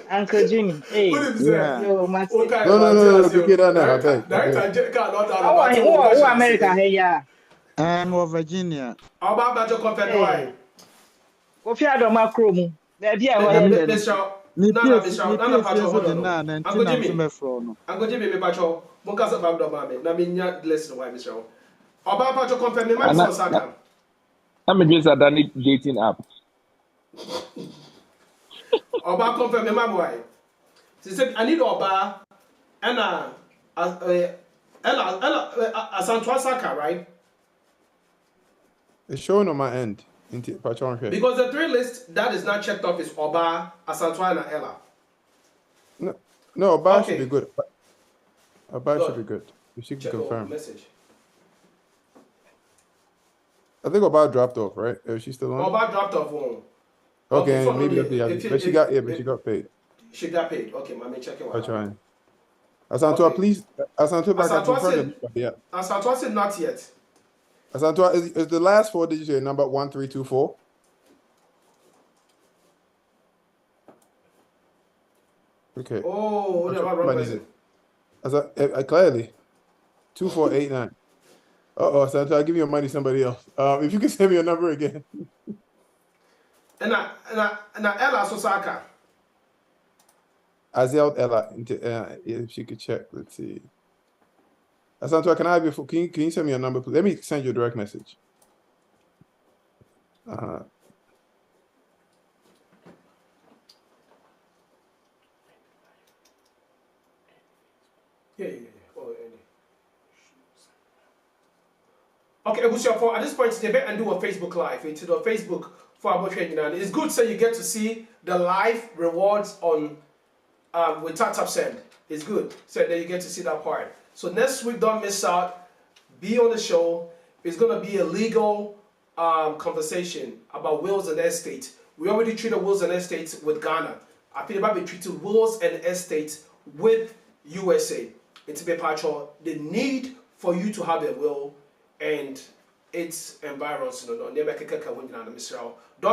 Uncle Jimmy. Hey. Yeah. Yo, Mati. No, PK, no, I beg. Who America, hey, yeah. I'm Virginia. How about Bajo confirm why? If you had a macro, maybe I was. Uncle Jimmy, me Bajo, Moncas about the mammy. Na minya listen why, Mr. Oba Bajo confirm me, my son Saka. I'm against a dating app. Oba confirm me, my boy. She said, I need Oba and Ella Santua Saka, right? It's showing on my end. Because the 3 list that is not checked off is Oba, Asantua, and Ella. No, Oba should be good. Oba should be good. You should confirm. Message. I think Oba dropped off, right? Is she still on? Oba dropped off one. Okay, maybe but she got paid. She got paid. Okay, mommy, check it out. I'm trying. Asantua, please. Asantua back up in front of you. Asantua said not yet. Asantua, is the last 4 digits your number 1324? Okay. Oh, wrong person. Clearly. 2489. Asantua, I'll give you your money to somebody else. If you can send me your number again. And Ella Sosaka. Azel Ella, if she could check, let's see. Asantua, can I have your can you send me your number, please? Let me send you a direct message. Yeah. Okay, Ebusiafo, at this point, they better do a Facebook Live. It's the Facebook for Abotre. It's good so you get to see the live rewards on with tap send. It's good. So then you get to see that part. So next week, don't miss out. Be on the show. It's going to be a legal conversation about wills and estates. We already treated wills and estates with Ghana. I feel about we treated wills and estates with USA. It's a patrol. The need for you to have a will and its environs. Don't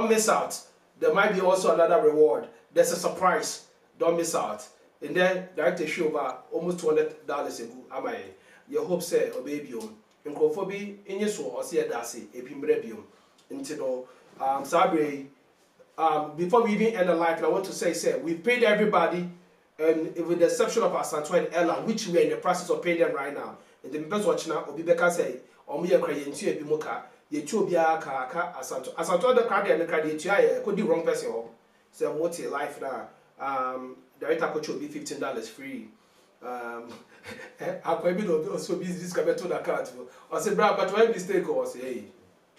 miss out. There might be also another reward. There's a surprise. Don't miss out. And then director show about almost $200 ago. Am I? Your hope say obey you. In Kofobi in your soul or see a dasi a pimrebium. Into Sabre. Before we even end the life, I want to say we paid everybody and with the exception of Asantua and Ella, which we are in the process of paying them right now. And the members watching now, Obibeka say, Omuya crying to a Bimoka, ye chubia ka Asantua. Asantua the card and the card, ye could be wrong person. So, what's your life now? Director coach will be $15 free. I could be also busy this coming to the card. I said, Brad, but when mistake was, hey,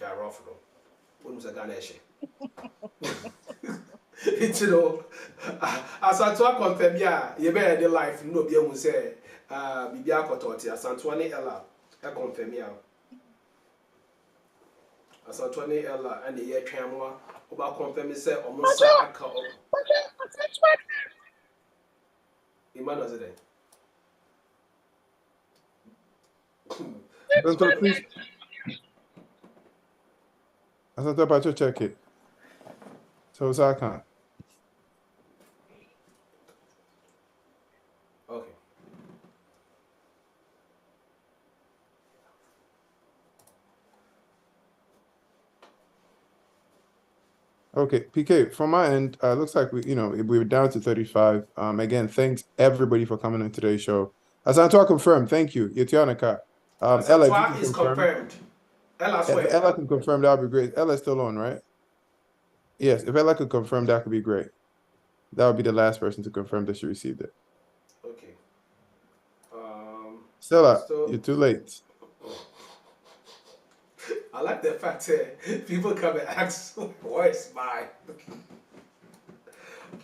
Jarofro, when was a Ganesh? It's as I talk confirm, yeah, you better the life, no be able to say, Bibia Cototi, as Antoine Ella, I confirm, yeah. As Antoine Ella and the year Tramwa, about confirm, say, almost a call. Emmanuel today. Please. I thought about to check it. So I can't. Okay. Okay, PK, from my end, looks like we're down to 35. Again, thanks everybody for coming on today's show. Asantua confirmed, thank you. Yetianaka. Ella, is confirmed. If Ella can confirm, that would be great. Ella's still on, right? Yes, if Ella could confirm, that could be great. That would be the last person to confirm that she received it. Okay. Stella, you're too late. I like the fact that people come and ask, where's mine?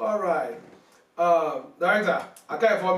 All right. Director, I can't inform